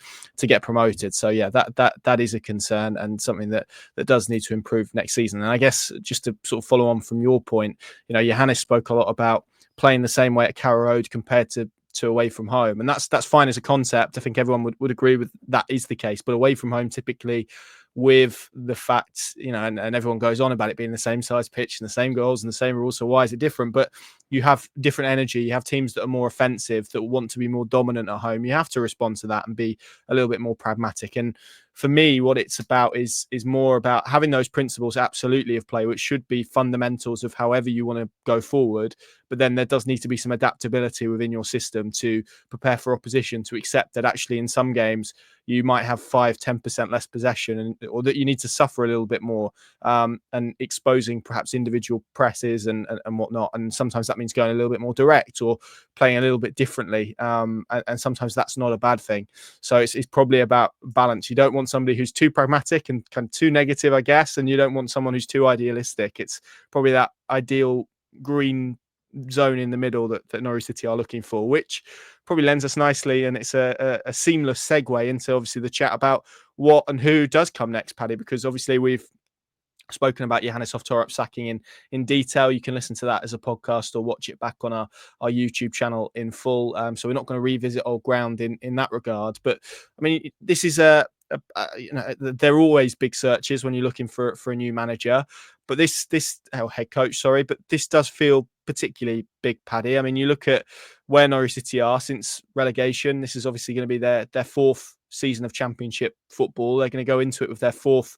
get promoted. So yeah, that is a concern and something that does need to improve next season. And I guess just to sort of follow on from your point, Johannes spoke a lot about playing the same way at Carrow Road compared to away from home, and that's fine as a concept. I think everyone would agree with that is the case. But away from home, typically, with the fact, and everyone goes on about it being the same size pitch and the same goals and the same rules. So why is it different? But you have different energy. You have teams that are more offensive, that want to be more dominant at home. You have to respond to that and be a little bit more pragmatic. And for me, what it's about is more about having those principles absolutely of play, which should be fundamentals of however you want to go forward. But then there does need to be some adaptability within your system to prepare for opposition, to accept that actually in some games you might have 5-10% less possession, or that you need to suffer a little bit more, and exposing perhaps individual presses and whatnot. And sometimes that means going a little bit more direct or playing a little bit differently. And sometimes that's not a bad thing. So it's probably about balance. You don't want somebody who's too pragmatic and kind of too negative, I guess, and you don't want someone who's too idealistic. It's probably that ideal green zone in the middle that Norwich City are looking for, which probably lends us nicely, and it's a seamless segue into obviously the chat about what and who does come next, Paddy, because obviously we've spoken about Johannes Hoff Thorup sacking in detail. You can listen to that as a podcast or watch it back on our YouTube channel in full. So we're not going to revisit old ground in that regard. But I mean, this is there are always big searches when you're looking for a new manager, but this head coach, but this does feel particularly big, Paddy. I mean, you look at where Norwich City are since relegation. This is obviously going to be their fourth season of Championship football. They're going to go into it with their fourth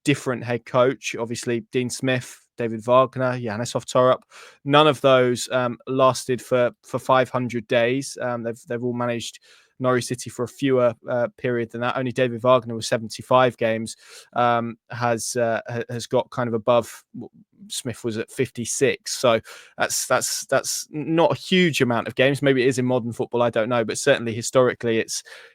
different head coach. Obviously, Dean Smith, David Wagner, Johannes Hoff Thorup. None of those lasted for 500 days. They've all managed Norwich City for a fewer period than that. Only David Wagner with 75 games has got kind of above. Smith was at 56, so that's not a huge amount of games. Maybe it is in modern football, I don't know, but certainly historically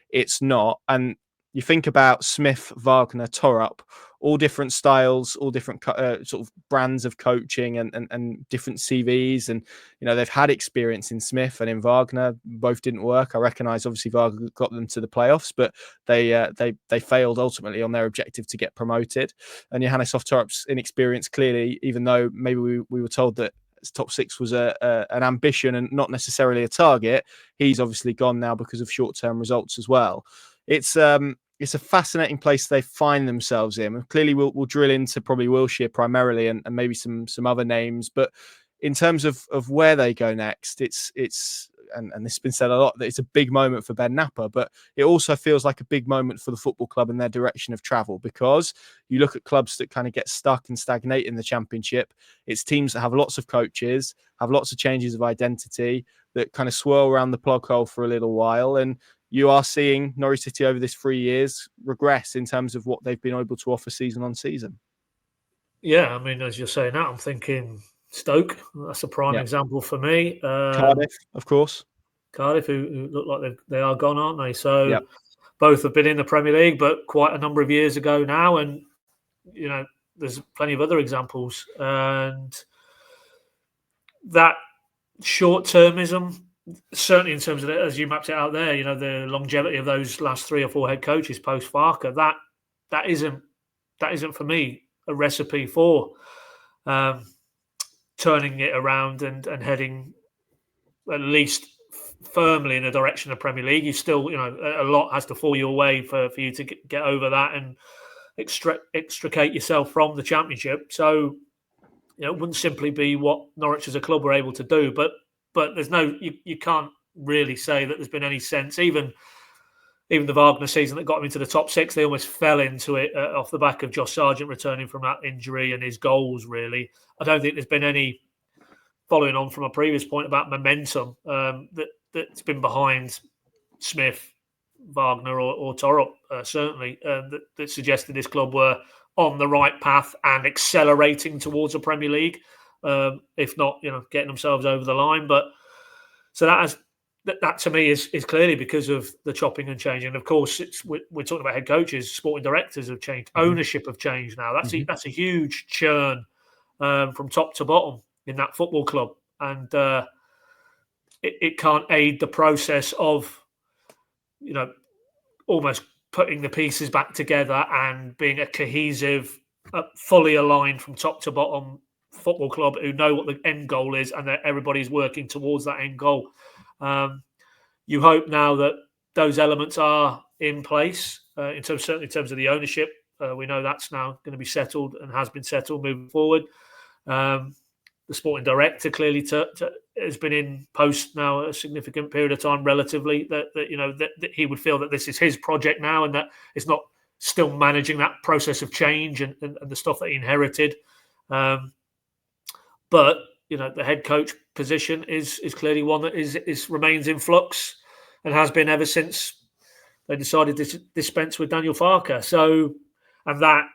it's not. And you think about Smith, Wagner, Thorup, all different styles, all different sort of brands of coaching and different CVs. And, they've had experience in Smith and in Wagner. Both didn't work. I recognise, obviously, Wagner got them to the playoffs, but they failed ultimately on their objective to get promoted. And Johannes Hoff Thorup's inexperience, clearly, even though maybe we were told that top six was an ambition and not necessarily a target, he's obviously gone now because of short-term results as well. It's a fascinating place they find themselves in. And clearly, we'll drill into probably Wilshere primarily and maybe some other names. But in terms of where they go next, it's and this has been said a lot, that it's a big moment for Ben Napper, but it also feels like a big moment for the football club and their direction of travel, because you look at clubs that kind of get stuck and stagnate in the Championship. It's teams that have lots of coaches, have lots of changes of identity, that kind of swirl around the plug hole for a little while. And you are seeing Norwich City over this 3 years regress in terms of what they've been able to offer season on season. Yeah, I mean, as you're saying that, I'm thinking Stoke. That's a prime example for me. Cardiff, of course. Cardiff, who look like they are gone, aren't they? So both have been in the Premier League, but quite a number of years ago now. And, there's plenty of other examples. And that short-termism, certainly in terms of, as you mapped it out there, the longevity of those last 3 or 4 head coaches post Farker, that isn't for me a recipe for turning it around and heading at least firmly in the direction of Premier League. You still, a lot has to fall your way for you to get over that and extricate yourself from the Championship. So, it wouldn't simply be what Norwich as a club were able to do, but there's you can't really say that there's been any sense. Even the Wagner season that got him into the top 6, they almost fell into it off the back of Josh Sargent returning from that injury and his goals, really. I don't think there's been any, following on from a previous point about momentum, that's been behind Smith, Wagner or Thorup, certainly, that suggested this club were on the right path and accelerating towards a Premier League, if not, getting themselves over the line. But so that to me is clearly because of the chopping and changing. And of course, we're talking about head coaches, sporting directors have changed, ownership have changed now. That's a huge churn from top to bottom in that football club, and it can't aid the process of almost putting the pieces back together and being a cohesive, fully aligned from top to bottom football club who know what the end goal is and that everybody's working towards that end goal. You hope now that those elements are in place, certainly in terms of the ownership. We know that's now going to be settled and has been settled moving forward. The sporting director clearly has been in post now a significant period of time, relatively, that he would feel that this is his project now and that it's not still managing that process of change and the stuff that he inherited. But the head coach position is clearly one that remains in flux and has been ever since they decided to dispense with Daniel Farker. So, and that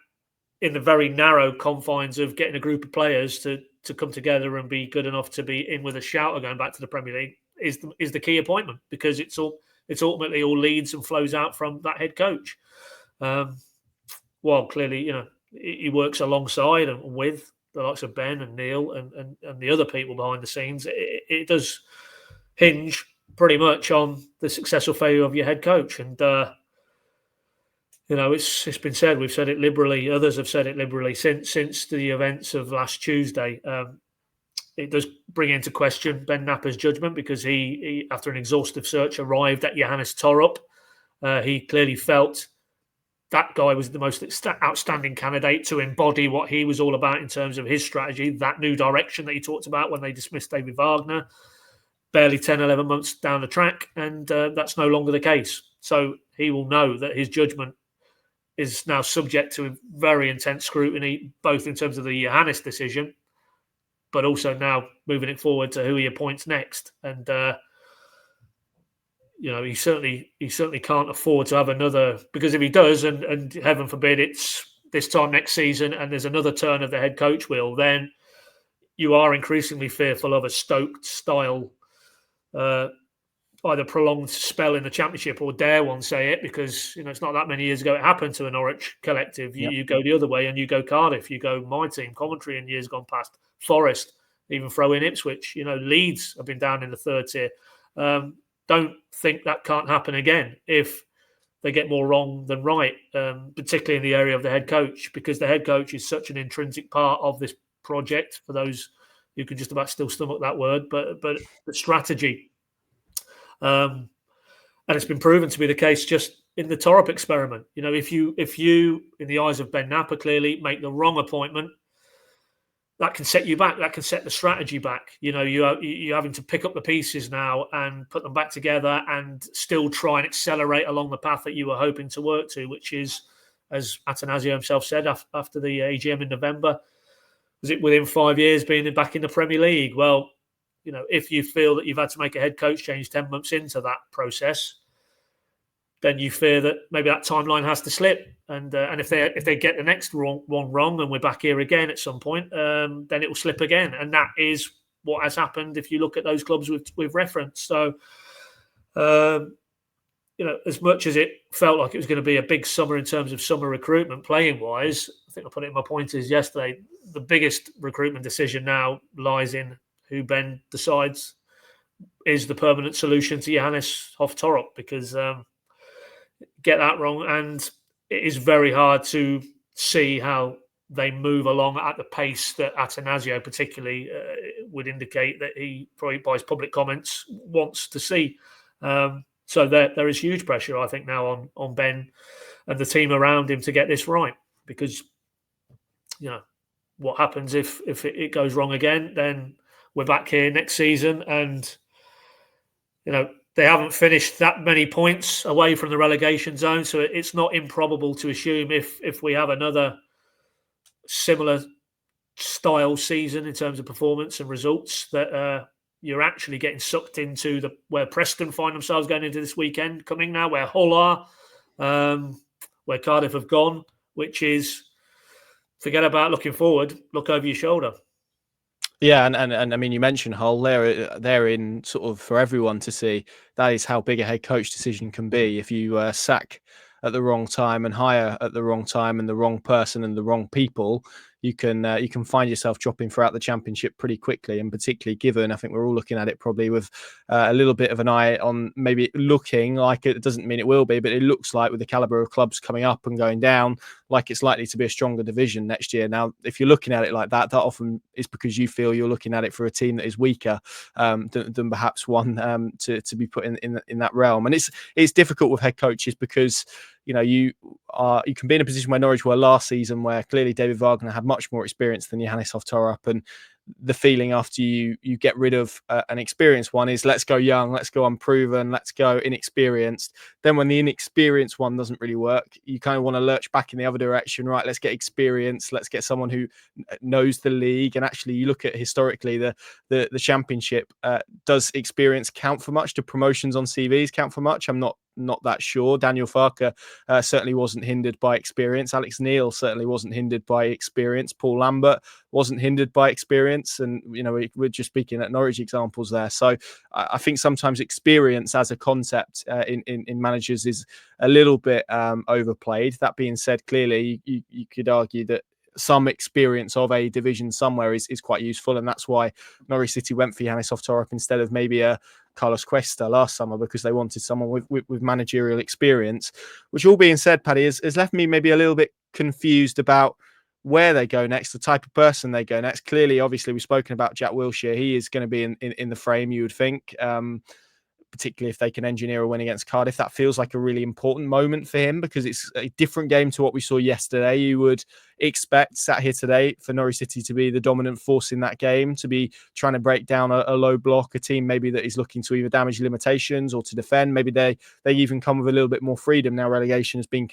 in the very narrow confines of getting a group of players to come together and be good enough to be in with a shout of going back to the Premier League is the key appointment, because it's ultimately all leads and flows out from that head coach. Well, clearly, he works alongside and with the likes of Ben and Neil and the other people behind the scenes. It does hinge pretty much on the success or failure of your head coach. And, it's been said, we've said it liberally, others have said it liberally since the events of last Tuesday. It does bring into question Ben Napper's judgment, because he after an exhaustive search, arrived at Johannes Thorup. He clearly felt that guy was the most outstanding candidate to embody what he was all about in terms of his strategy, that new direction that he talked about when they dismissed David Wagner, barely 10, 11 months down the track, and that's no longer the case. So he will know that his judgment is now subject to very intense scrutiny, both in terms of the Johannes decision, but also now moving it forward to who he appoints next. And he certainly can't afford to have another, because if he does, and heaven forbid it's this time next season and there's another turn of the head coach wheel, then you are increasingly fearful of a Stoke style either prolonged spell in the Championship, or dare one say it, because it's not that many years ago it happened to a Norwich collective. You go the other way and you go Cardiff, you go my team, Coventry in years gone past, Forest, even throw in Ipswich. Leeds have been down in the third tier. Don't think that can't happen again if they get more wrong than right, particularly in the area of the head coach, because the head coach is such an intrinsic part of this project, for those who can just about still stomach that word, but the strategy. And it's been proven to be the case just in the Thorup experiment. If you, in the eyes of Ben Napper, clearly make the wrong appointment, that can set you back. That can set the strategy back. You're having to pick up the pieces now and put them back together and still try and accelerate along the path that you were hoping to work to, which is, as Atanasio himself said after the AGM in November, was it within 5 years being back in the Premier League? Well, if you feel that you've had to make a head coach change 10 months into that process, then you fear that maybe that timeline has to slip. And if they get the next one wrong and we're back here again at some point, then it will slip again. And that is what has happened if you look at those clubs we've referenced. So, as much as it felt like it was going to be a big summer in terms of summer recruitment playing-wise, I think I put it in my pointers yesterday, the biggest recruitment decision now lies in who Ben decides is the permanent solution to Johannes Hoff Thorup, because get that wrong and it is very hard to see how they move along at the pace that Atanasio particularly would indicate that he, probably by his public comments, wants to see. So there is huge pressure, I think, now on Ben and the team around him to get this right, because what happens if it goes wrong again? Then we're back here next season, and they haven't finished that many points away from the relegation zone, so it's not improbable to assume if we have another similar style season in terms of performance and results, that you're actually getting sucked into where Preston find themselves going into this weekend coming now, where Hull are, where Cardiff have gone, which is, forget about looking forward, look over your shoulder. Yeah, and I mean, you mentioned Hull. They're in sort of for everyone to see. That is how big a head coach decision can be. If you sack at the wrong time and hire at the wrong time and the wrong person and the wrong people, you can find yourself dropping throughout the Championship pretty quickly. And particularly given, I think we're all looking at it probably with a little bit of an eye on maybe looking like it doesn't mean it will be, but it looks like with the caliber of clubs coming up and going down, like it's likely to be a stronger division next year. Now, if you're looking at it like that, that often is because you feel you're looking at it for a team that is weaker than perhaps one to be put in that realm. And it's difficult with head coaches because you can be in a position where Norwich were last season, where clearly David Wagner had much more experience than Johannes Hoff Thorup, and the feeling after you get rid of an experienced one is let's go young, let's go unproven, let's go inexperienced. Then when the inexperienced one doesn't really work, you kind of want to lurch back in the other direction, right? Let's get experience, let's get someone who knows the league. And actually you look at historically the Championship, does experience count for much? Do promotions on CVs count for much? I'm not that sure. Daniel Farke certainly wasn't hindered by experience. Alex Neil certainly wasn't hindered by experience. Paul Lambert wasn't hindered by experience. And, we're just speaking at Norwich examples there. So I think sometimes experience as a concept in managers is a little bit overplayed. That being said, clearly you could argue that some experience of a division somewhere is quite useful, and that's why Norwich City went for Johannes Hoff Thorup instead of maybe a Carlos Cuesta last summer, because they wanted someone with managerial experience. Which, all being said, Paddy, has left me maybe a little bit confused about where they go next, the type of person they go next. Clearly, obviously, we've spoken about Jack Wilshere. He is going to be in the frame, you would think. particularly if they can engineer a win against Cardiff. That feels like a really important moment for him because it's a different game to what we saw yesterday. You would expect, sat here today, for Norwich City to be the dominant force in that game, to be trying to break down a low block, a team maybe that is looking to either damage limitations or to defend. Maybe they even come with a little bit more freedom now relegation has been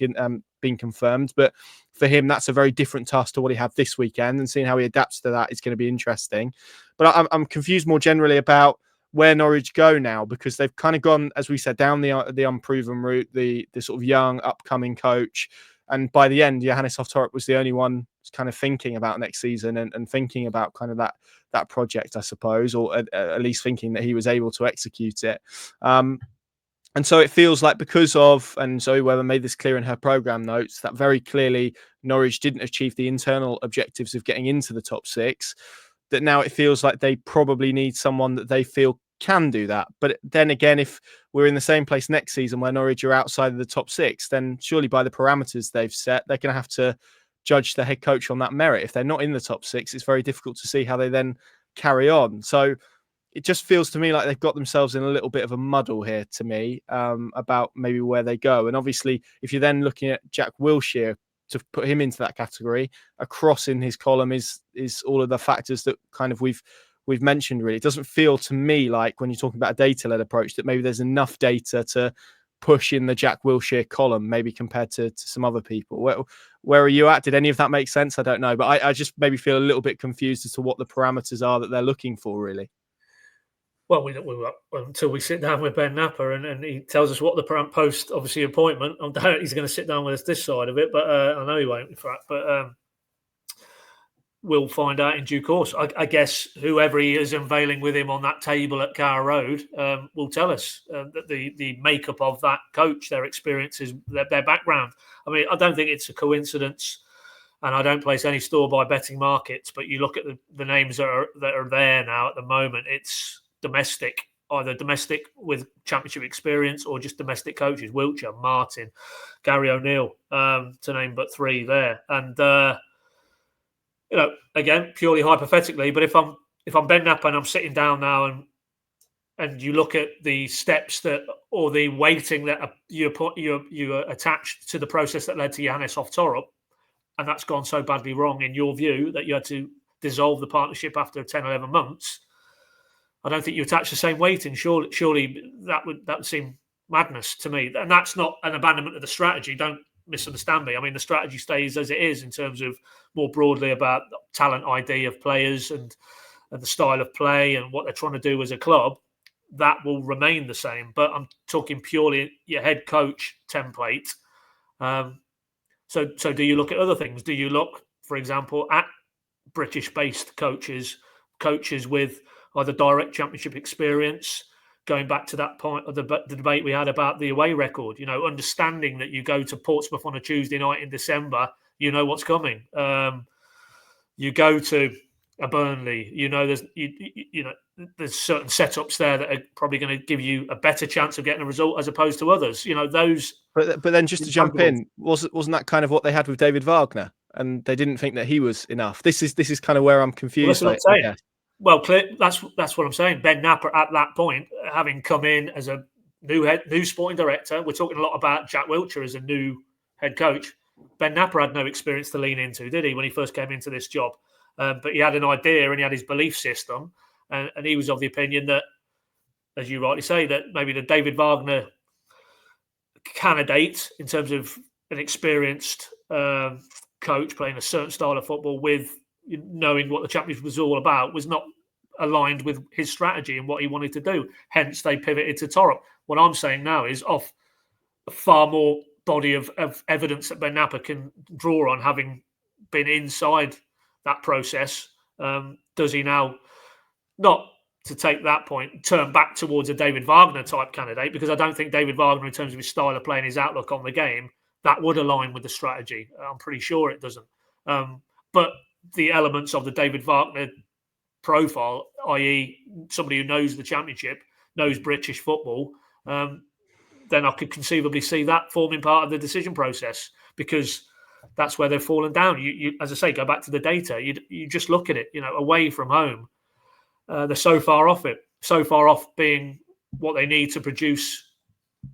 confirmed. But for him, that's a very different task to what he had this weekend, and seeing how he adapts to that is going to be interesting. But I'm confused more generally about where Norwich go now, because they've kind of gone, as we said, down the unproven route, the sort of young upcoming coach. And by the end, Johannes Hoff Thorup was the only one kind of thinking about next season and thinking about kind of that project, I suppose, or at least thinking that he was able to execute it. And so it feels like because of, and Zoe Weber made this clear in her programme notes, that very clearly Norwich didn't achieve the internal objectives of getting into the top six, that now it feels like they probably need someone that they feel can do that. But then again, if we're in the same place next season where Norwich are outside of the top six, then surely by the parameters they've set, they're going to have to judge the head coach on that merit. If they're not in the top six, it's very difficult to see how they then carry on. So it just feels to me like they've got themselves in a little bit of a muddle here to me, about maybe where they go. And obviously, if you're then looking at Jack Wilshere, to put him into that category, across in his column is all of the factors that kind of we've mentioned. Really, it doesn't feel to me like, when you're talking about a data-led approach, that maybe there's enough data to push in the Jack Wilshere column, maybe compared to some other people. Where are you at? Did any of that make sense? I don't know, but I just maybe feel a little bit confused as to what the parameters are that they're looking for, really. Well, we until we sit down with Ben Napper and he tells us what the post obviously appointment. I doubt he's going to sit down with us this side of it, but I know he won't, in fact. But we'll find out in due course. I guess whoever he is unveiling with him on that table at Carrow Road will tell us that the makeup of that coach, their experiences, their background. I mean, I don't think it's a coincidence, and I don't place any store by betting markets. But you look at the names that are there now at the moment. It's domestic, either domestic with championship experience or just domestic coaches. Wiltshire, Martin, Gary O'Neill, to name but three there. And again, purely hypothetically, but if I'm Ben Napper and I'm sitting down now and you look at the steps that, or the weighting that you attached to the process that led to Johannes Hoff Thorup, and that's gone so badly wrong in your view that you had to dissolve the partnership after 10, 11 months, I don't think you attach the same weighting. Surely that would seem madness to me. And that's not an abandonment of the strategy. Don't misunderstand me. I mean, the strategy stays as it is in terms of more broadly about talent ID of players and the style of play and what they're trying to do as a club. That will remain the same. But I'm talking purely your head coach template. So do you look at other things? Do you look, for example, at British-based coaches with either direct championship experience, going back to that point of the debate we had about the away record, understanding that you go to Portsmouth on a Tuesday night in December, you know what's coming. You go to a Burnley, there's certain setups there that are probably going to give you a better chance of getting a result as opposed to others. Those. But then just to jump in, wasn't that kind of what they had with David Wagner? And they didn't think that he was enough. This is kind of where I'm confused. Well, that's what I'm saying. Well, that's what I'm saying. Ben Napper at that point, having come in as a new sporting director, we're talking a lot about Jack Wilshere as a new head coach. Ben Napper had no experience to lean into, did he, when he first came into this job? But he had an idea and he had his belief system, and he was of the opinion that, as you rightly say, that maybe the David Wagner candidate in terms of an experienced coach playing a certain style of football with knowing what the championship was all about was not aligned with his strategy and what he wanted to do. Hence, they pivoted to Thorup. What I'm saying now is off a far more body of evidence that Ben Napper can draw on, having been inside that process. Does he now, not to take that point, turn back towards a David Wagner type candidate? Because I don't think David Wagner, in terms of his style of play and his outlook on the game, that would align with the strategy. I'm pretty sure it doesn't. But the elements of the David Wagner profile, i.e. somebody who knows the championship, knows British football, then I could conceivably see that forming part of the decision process, because that's where they've fallen down. You as I say, go back to the data. You just look at it, away from home. They're so far off it, so far off being what they need to produce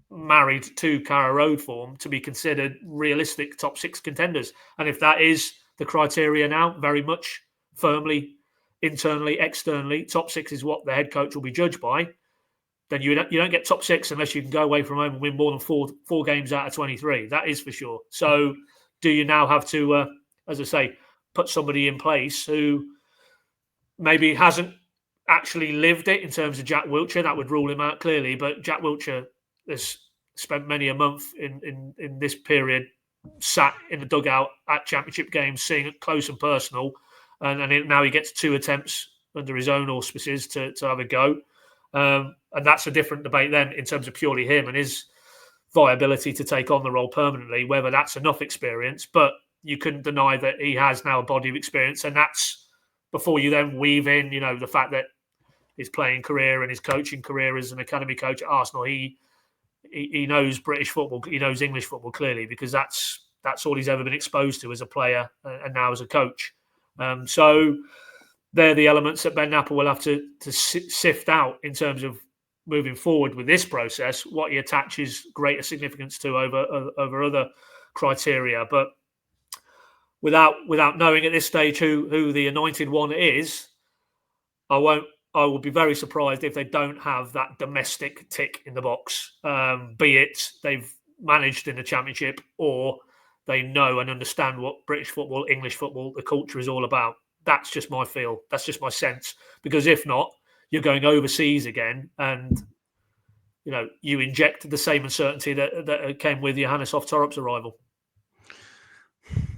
married to Carrow Road form to be considered realistic top 6 contenders. And if that is the criteria now, very much firmly, internally, externally, top 6 is what the head coach will be judged by, then you don't get top 6 unless you can go away from home and win more than four games out of 23. That is for sure. So do you now have to, as I say, put somebody in place who maybe hasn't actually lived it in terms of Jack Wilshere? That would rule him out clearly. But Jack Wilshere has spent many a month in this period sat in the dugout at championship games, seeing it close and personal. And now he gets 2 attempts under his own auspices to have a go. And that's a different debate then in terms of purely him and his viability to take on the role permanently, whether that's enough experience. But you couldn't deny that he has now a body of experience. And that's before you then weave in, the fact that his playing career and his coaching career as an academy coach at Arsenal, he knows British football, he knows English football clearly, because that's all he's ever been exposed to as a player and now as a coach. So they're the elements that Ben Napper will have to sift out in terms of moving forward with this process, what he attaches greater significance to over other criteria. But without knowing at this stage who the anointed one is, I will be very surprised if they don't have that domestic tick in the box, be it they've managed in the Championship or they know and understand what British football, English football, the culture is all about. That's just my feel. That's just my sense. Because if not, you're going overseas again and, you inject the same uncertainty that came with Johannes Hoff Thorup's arrival.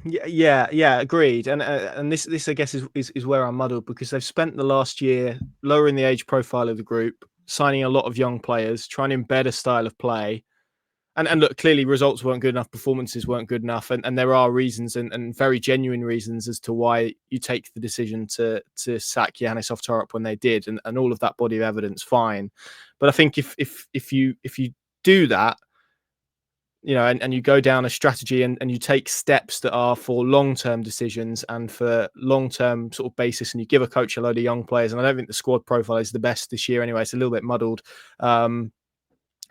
Yeah, agreed. And this I guess is where I'm muddled, because they've spent the last year lowering the age profile of the group, signing a lot of young players, trying to embed a style of play. And look, clearly results weren't good enough, performances weren't good enough, and there are reasons and very genuine reasons as to why you take the decision to sack Johannes Hoff Thorup when they did, and all of that body of evidence, fine. But I think if you do that, and you go down a strategy and you take steps that are for long-term decisions and for long-term sort of basis, and you give a coach a load of young players, and I don't think the squad profile is the best this year anyway. It's a little bit muddled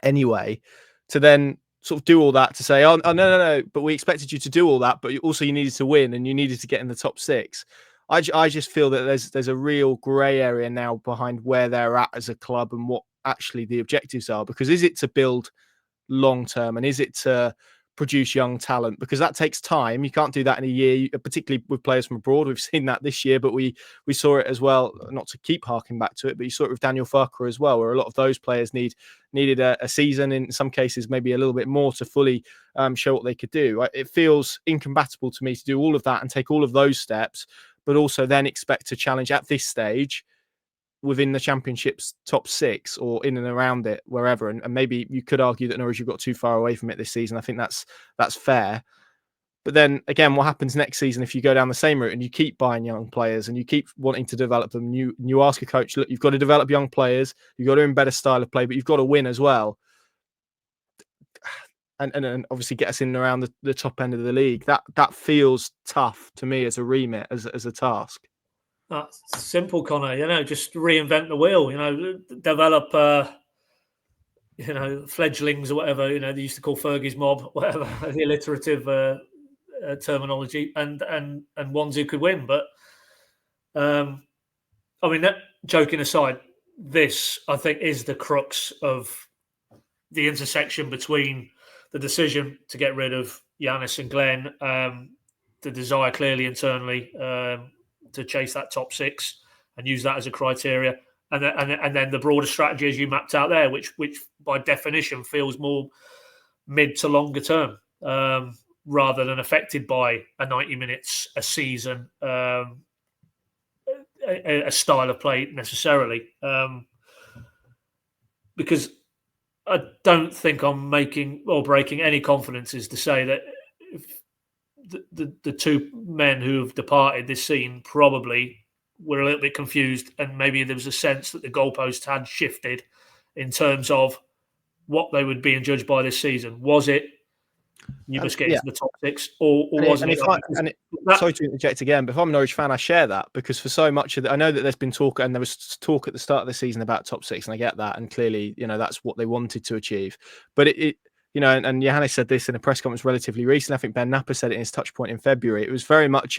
anyway, to then sort of do all that to say, oh no, but we expected you to do all that, but also you needed to win and you needed to get in the top 6. I just feel that there's a real grey area now behind where they're at as a club and what actually the objectives are. Because is it to build long term, and is it to produce young talent? Because that takes time. You can't do that in a year, particularly with players from abroad. We've seen that this year, but we saw it as well, not to keep harking back to it, but you saw it with Daniel Farke as well, where a lot of those players needed a season, in some cases maybe a little bit more, to fully show what they could do. It feels incompatible to me to do all of that and take all of those steps, but also then expect to challenge at this stage within the Championship's top 6 or in and around it, wherever. And maybe you could argue that Norwich have got too far away from it this season. I think that's fair. But then again, what happens next season if you go down the same route and you keep buying young players and you keep wanting to develop them? You ask a coach, look, you've got to develop young players, you've got to embed a style of play, but you've got to win as well. And obviously get us in and around the top end of the league. That feels tough to me as a remit, as a task. That's simple, Connor. Just reinvent the wheel. Develop, fledglings or whatever. They used to call Fergie's mob, whatever the alliterative terminology, and ones who could win. But that, joking aside, this I think is the crux of the intersection between the decision to get rid of Johannes and Glenn, the desire clearly internally to chase that top 6 and use that as a criteria, and then the broader strategy as you mapped out there, which by definition feels more mid to longer term, rather than affected by a 90 minutes a season, a style of play necessarily. Because I don't think I'm making or breaking any confidences to say that if the 2 men who have departed this scene probably were a little bit confused, and maybe there was a sense that the goalposts had shifted in terms of what they would be judged by this season. Was it You must get into the top 6, or wasn't it? Sorry to interject again, but if I'm a Norwich fan, I share that, because for so much of I know that there's been talk, and there was talk at the start of the season about top 6, and I get that, and clearly, that's what they wanted to achieve. But it and Johannes said this in a press conference relatively recently. I think Ben Napper said it in his touch point in February. It was very much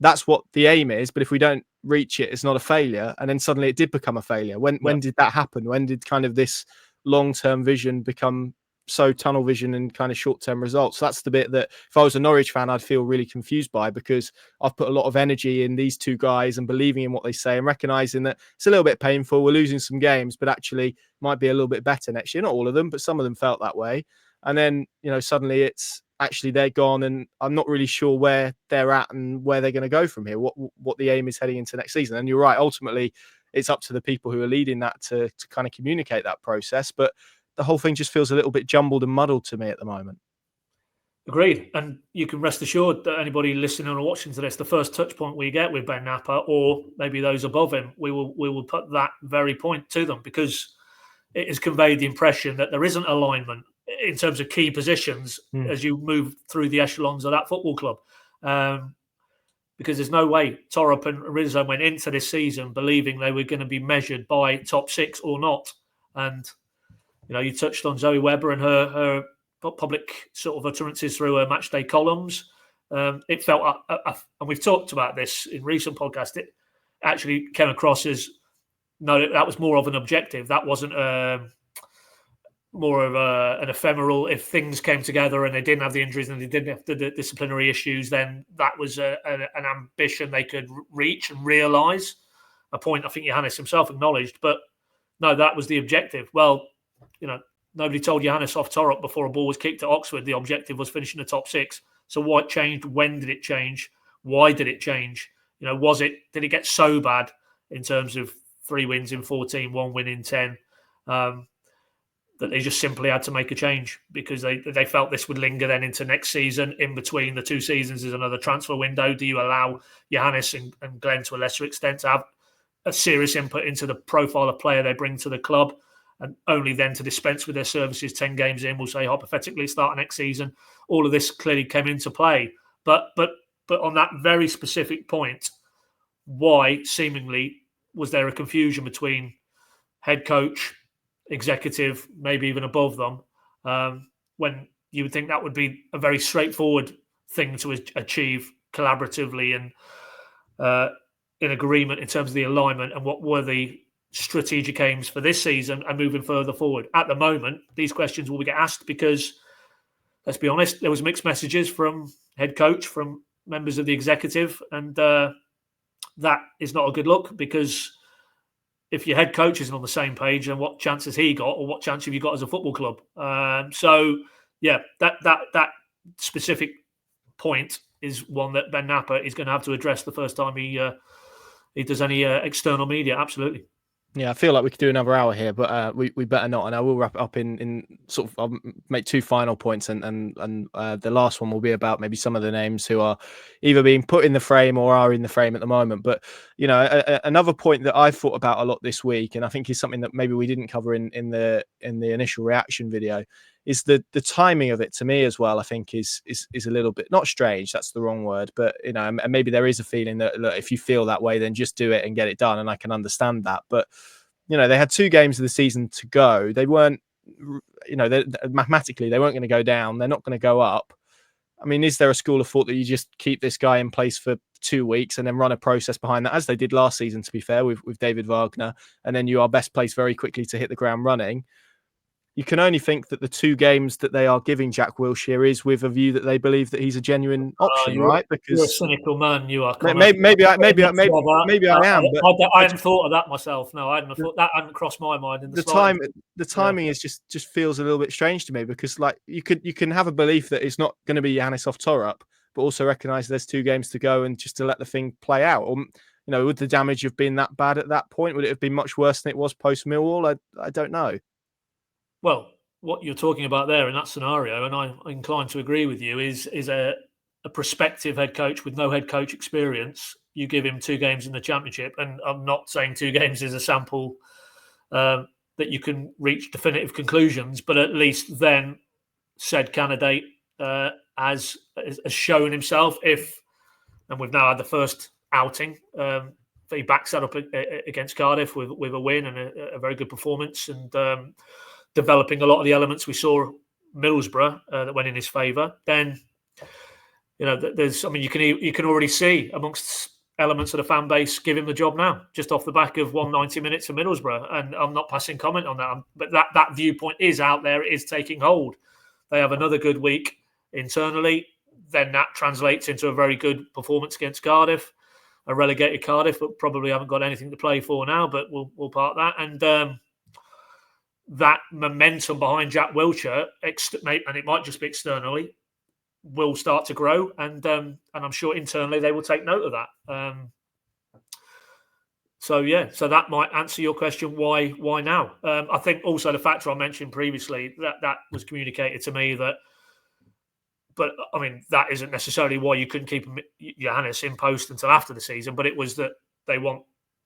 that's what the aim is, but if we don't reach it, it's not a failure. And then suddenly it did become a failure. When did that happen? When did kind of this long-term vision become so tunnel vision and kind of short-term results? So that's the bit that if I was a Norwich fan, I'd feel really confused by, because I've put a lot of energy in these two guys and believing in what they say and recognizing that it's a little bit painful. We're losing some games, but actually might be a little bit better next year. Not all of them, but some of them felt that way. And then, suddenly it's actually they're gone, and I'm not really sure where they're at and where they're going to go from here, what the aim is heading into next season. And you're right, ultimately it's up to the people who are leading that to kind of communicate that process. But the whole thing just feels a little bit jumbled and muddled to me at the moment. Agreed. And you can rest assured that anybody listening or watching to this, the first touch point we get with Ben Napper, or maybe those above him, we will put that very point to them, because it has conveyed the impression that there isn't alignment in terms of key positions as you move through the echelons of that football club. Because there's no way Thorup and Rizzo went into this season believing they were going to be measured by top 6 or not. And you touched on Zoe Webber and her public sort of utterances through her matchday columns. It felt, and we've talked about this in recent podcasts, it actually came across as, no, that was more of an objective. That wasn't more of an ephemeral. If things came together and they didn't have the injuries and they didn't have the disciplinary issues, then that was an ambition they could reach and realise. A point I think Johannes himself acknowledged. But no, that was the objective. Well, nobody told Johannes Hoff Thorup before a ball was kicked at Oxford the objective was finishing the top 6. So what changed? When did it change? Why did it change? Did it get so bad in terms of 3 wins in 14, 1 win in 10, that they just simply had to make a change because they felt this would linger then into next season? In between the 2 seasons is another transfer window. Do you allow Johannes and Glenn to a lesser extent to have a serious input into the profile of player they bring to the club, and only then to dispense with their services 10 games in, we'll say hypothetically, start next season? All of this clearly came into play. But on that very specific point, why seemingly was there a confusion between head coach, executive, maybe even above them, when you would think that would be a very straightforward thing to achieve collaboratively and in agreement in terms of the alignment and what were the strategic aims for this season and moving further forward? At the moment, these questions will get asked because, let's be honest, there was mixed messages from head coach, from members of the executive, and that is not a good look, because if your head coach isn't on the same page, then what chance has he got, or what chance have you got as a football club? So, yeah, that specific point is one that Ben Napper is going to have to address the first time he does any external media. Absolutely. Yeah, I feel like we could do another hour here, but we better not. And I will wrap it up in sort of, I'll make 2 final points, and the last one will be about maybe some of the names who are either being put in the frame or are in the frame at the moment. But another point that I thought about a lot this week, and I think is something that maybe we didn't cover in the initial reaction video, is the timing of it. To me as well, I think is a little bit, not strange, that's the wrong word, but and maybe there is a feeling that, look, if you feel that way, then just do it and get it done, and I can understand that. But they had 2 games of the season to go. They weren't, mathematically they weren't going to go down. They're not going to go up. I mean, is there a school of thought that you just keep this guy in place for 2 weeks and then run a process behind that, as they did last season, to be fair, with David Wagner, and then you are best placed very quickly to hit the ground running? You can only think that the 2 games that they are giving Jack Wilshere is with a view that they believe that he's a genuine option, right? Because you're a cynical man. You are. Maybe I am. But I hadn't thought of that myself. No, I hadn't thought that. Hadn't crossed my mind. The timing is just feels a little bit strange to me, because like you can have a belief that it's not going to be Johannes Hoff Thorup, but also recognise there's 2 games to go and just to let the thing play out. Or would the damage have been that bad at that point? Would it have been much worse than it was post Millwall? I don't know. Well, what you're talking about there in that scenario, and I'm inclined to agree with you, is a prospective head coach with no head coach experience. You give him 2 games in the Championship, and I'm not saying 2 games is a sample that you can reach definitive conclusions, but at least then said candidate has shown himself. And we've now had the first outing. He backs that up against Cardiff with a win and a very good performance, and developing a lot of the elements we saw Middlesbrough that went in his favour. Then, you can already see amongst elements of the fan base give him the job now, just off the back of 190 minutes for Middlesbrough. And I'm not passing comment on that, but that viewpoint is out there. It is taking hold. They have another good week internally. Then that translates into a very good performance against Cardiff, a relegated Cardiff, but probably haven't got anything to play for now, but we'll park that. And that momentum behind Jack Wilshere, and it might just be externally, will start to grow, and I'm sure internally they will take note of that. So that might answer your question. Why now? I think also the factor I mentioned previously that was communicated to me but I mean that isn't necessarily why you couldn't keep Johannes in post until after the season. But it was that they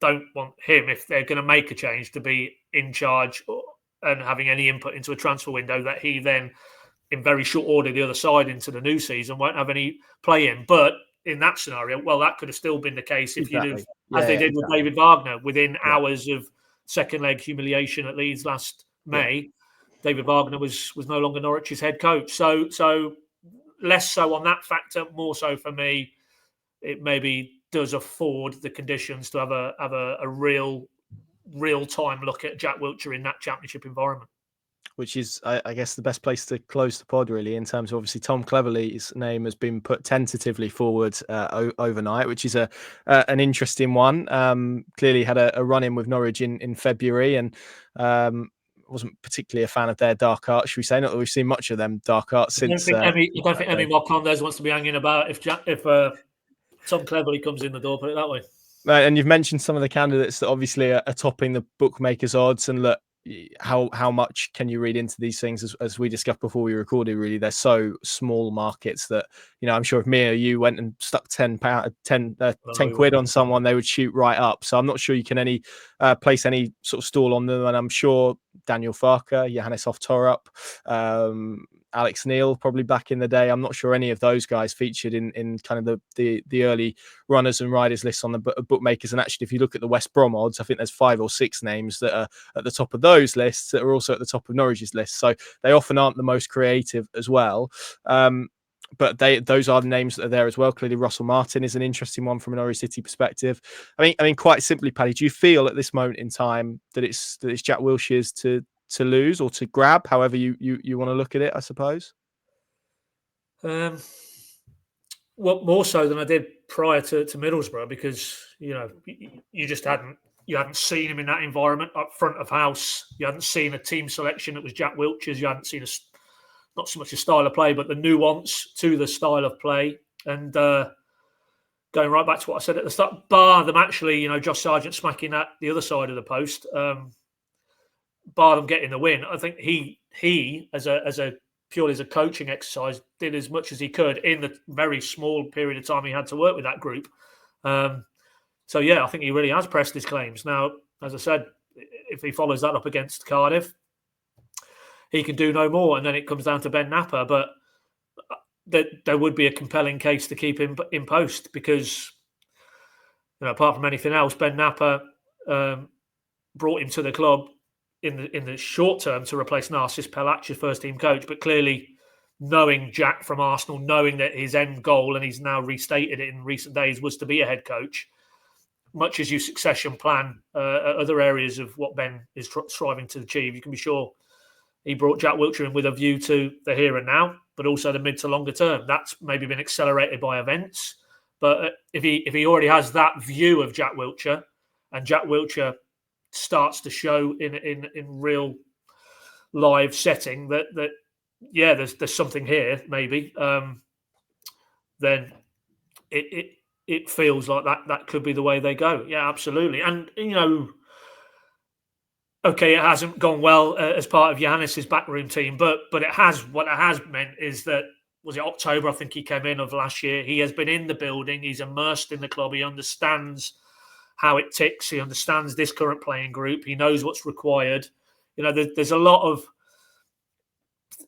don't want him, if they're going to make a change, to be in charge and having any input into a transfer window that he then, in very short order, the other side into the new season won't have any play in. But in that scenario, well, that could have still been the case if you did, as they did with David Wagner, within hours of second leg humiliation at Leeds last May. David Wagner was no longer Norwich's head coach. So less so on that factor, more so for me, it maybe does afford the conditions to have a real time look at Jack Wilshere in that championship environment. Which is, I guess, the best place to close the pod, really, in terms of obviously Tom Cleverley's name has been put tentatively forward overnight, which is an interesting one. Clearly had a run-in with Norwich in February, and wasn't particularly a fan of their dark art, should we say? Not that we've seen much of them dark art since. You don't think Emi Marcondes wants to be hanging about if Tom Cleverley comes in the door, put it that way. And you've mentioned some of the candidates that obviously are topping the bookmakers' odds, and look, how much can you read into these things? As we discussed before we recorded, really, they're so small markets that, I'm sure if me or you went and stuck 10 quid on someone, they would shoot right up. So I'm not sure you can place any sort of stall on them. And I'm sure Daniel Farke, Johannes Hoff Thorup, Alex Neil, probably back in the day, I'm not sure any of those guys featured in kind of the early runners and riders lists on the bookmakers. And actually, if you look at the West Brom odds, I think there's 5 or 6 names that are at the top of those lists that are also at the top of Norwich's list. So they often aren't the most creative as well. But those are the names that are there as well. Clearly, Russell Martin is an interesting one from a Norwich City perspective. I mean, quite simply, Paddy, do you feel at this moment in time that it's Jack Wilshere's to lose or to grab, however you want to look at it, I suppose? Well, more so than I did prior to Middlesbrough, because you just hadn't seen him in that environment up front of house. You hadn't seen a team selection that was Jack Wilshere's. You hadn't seen not so much a style of play, but the nuance to the style of play. And going right back to what I said at the start, bar them actually, Josh Sargent smacking at the other side of the post, bar them getting the win. I think he as a purely as a coaching exercise did as much as he could in the very small period of time he had to work with that group. So I think he really has pressed his claims. Now, as I said, if he follows that up against Cardiff, he can do no more, and then it comes down to Ben Napper. But there would be a compelling case to keep him in post because, apart from anything else, Ben Napper brought him to the club in the short term to replace Narcis Pelac, first team coach. But clearly, knowing Jack from Arsenal, knowing that his end goal, and he's now restated it in recent days, was to be a head coach, much as you succession plan other areas of what Ben is striving to achieve, you can be sure he brought Jack Wilshere in with a view to the here and now, but also the mid to longer term. That's maybe been accelerated by events. But if he already has that view of Jack Wilshere, and Jack Wilshere starts to show in real live setting that there's something here maybe, then it feels like that could be the way they go. Yeah, absolutely. And okay, it hasn't gone well as part of Johannes' backroom team, but what it has meant is that, was it October, I think he came in, of last year, he has been in the building, he's immersed in the club, he understands how it ticks, he understands this current playing group, he knows what's required. There's a lot of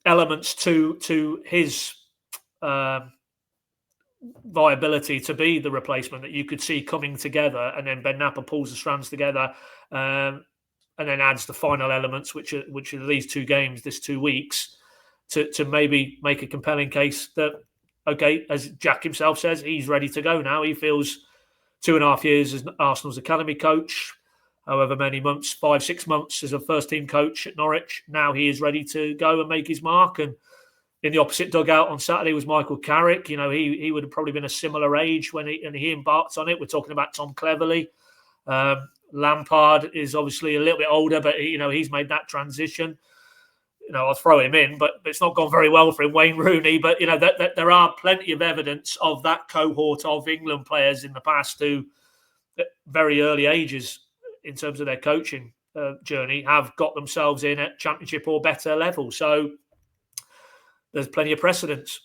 elements to his viability to be the replacement that you could see coming together, and then Ben Napper pulls the strands together, and then adds the final elements, which are these 2 games, this 2 weeks, to maybe make a compelling case that, okay, as Jack himself says, he's ready to go now. He feels 2.5 years as Arsenal's academy coach, however many months, 5-6 months as a first team coach at Norwich. Now he is ready to go and make his mark. And in the opposite dugout on Saturday was Michael Carrick. You know, he would have probably been a similar age when he embarked on it. We're talking about Tom Cleverley. Lampard is obviously a little bit older, but he's made that transition. I'll throw him in, but it's not gone very well for him. Wayne Rooney, but that there are plenty of evidence of that cohort of England players in the past who, at very early ages, in terms of their coaching journey, have got themselves in at Championship or better level. So there's plenty of precedence.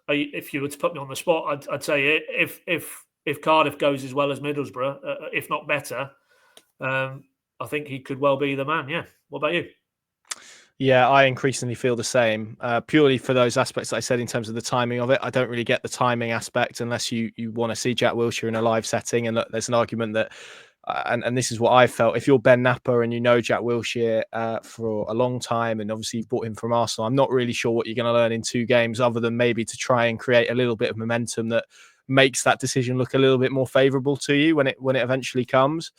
If you were to put me on the spot, I'd say if Cardiff goes as well as Middlesbrough, if not better, I think he could well be the man. Yeah. What about you? Yeah, I increasingly feel the same, purely for those aspects that I said in terms of the timing of it. I don't really get the timing aspect unless you want to see Jack Wilshere in a live setting. And look, there's an argument that, and this is what I felt, if you're Ben Napper and you know Jack Wilshere for a long time, and obviously you've bought him from Arsenal, I'm not really sure what you're going to learn in 2 games other than maybe to try and create a little bit of momentum that makes that decision look a little bit more favourable to you when it eventually comes.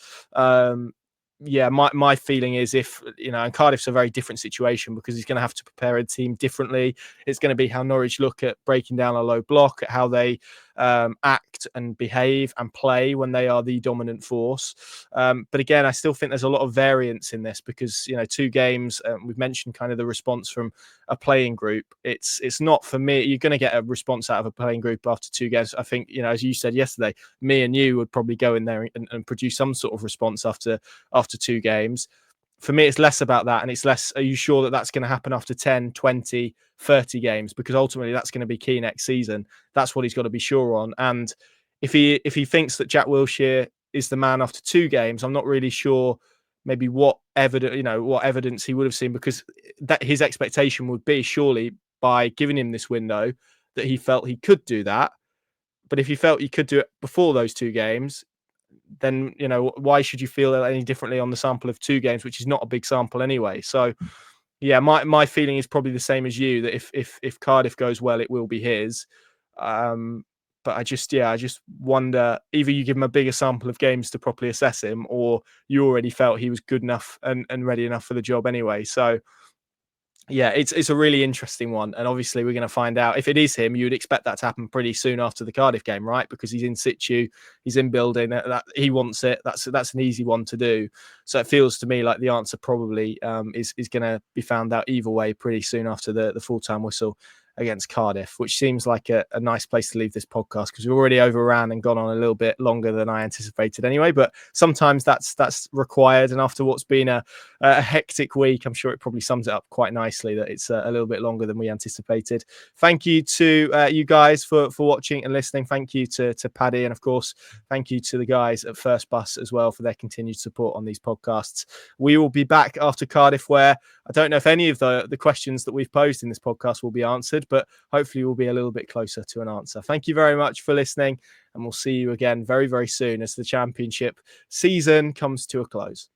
Yeah, my feeling is and Cardiff's a very different situation because he's going to have to prepare a team differently. It's going to be how Norwich look at breaking down a low block, at how they act and behave and play when they are the dominant force. But again, I still think there's a lot of variance in this because, 2 games, we've mentioned kind of the response from a playing group. It's not, for me, you're going to get a response out of a playing group after 2 games. I think, as you said yesterday, me and you would probably go in there and produce some sort of response after 2 games. For me, it's less about that. And it's less, are you sure that that's going to happen after 10, 20, 30 games? Because ultimately that's going to be key next season. That's what he's got to be sure on. And if he thinks that Jack Wilshere is the man after 2 games, I'm not really sure maybe what evidence he would have seen, because that his expectation would be surely by giving him this window that he felt he could do that. But if he felt he could do it before those 2 games, then why should you feel any differently on the sample of 2 games, which is not a big sample anyway? So yeah, my feeling is probably the same as you, that if Cardiff goes well, it will be his. But I just wonder, either you give him a bigger sample of games to properly assess him, or you already felt he was good enough and ready enough for the job anyway. So yeah, it's a really interesting one. And obviously we're going to find out. If it is him, you would expect that to happen pretty soon after the Cardiff game, right? Because he's in situ, he's in building, that he wants it. That's an easy one to do. So it feels to me like the answer probably is going to be found out either way pretty soon after the full-time whistle against Cardiff, which seems like a nice place to leave this podcast, because we've already overran and gone on a little bit longer than I anticipated anyway. But sometimes that's required, and after what's been a hectic week, I'm sure it probably sums it up quite nicely that it's a little bit longer than we anticipated. Thank you to you guys for watching and listening. Thank you to Paddy, and of course thank you to the guys at First Bus as well for their continued support on these podcasts. We will be back after Cardiff, where I don't know if any of the questions that we've posed in this podcast will be answered, but hopefully we'll be a little bit closer to an answer. Thank you very much for listening, and we'll see you again very, very soon as the Championship season comes to a close.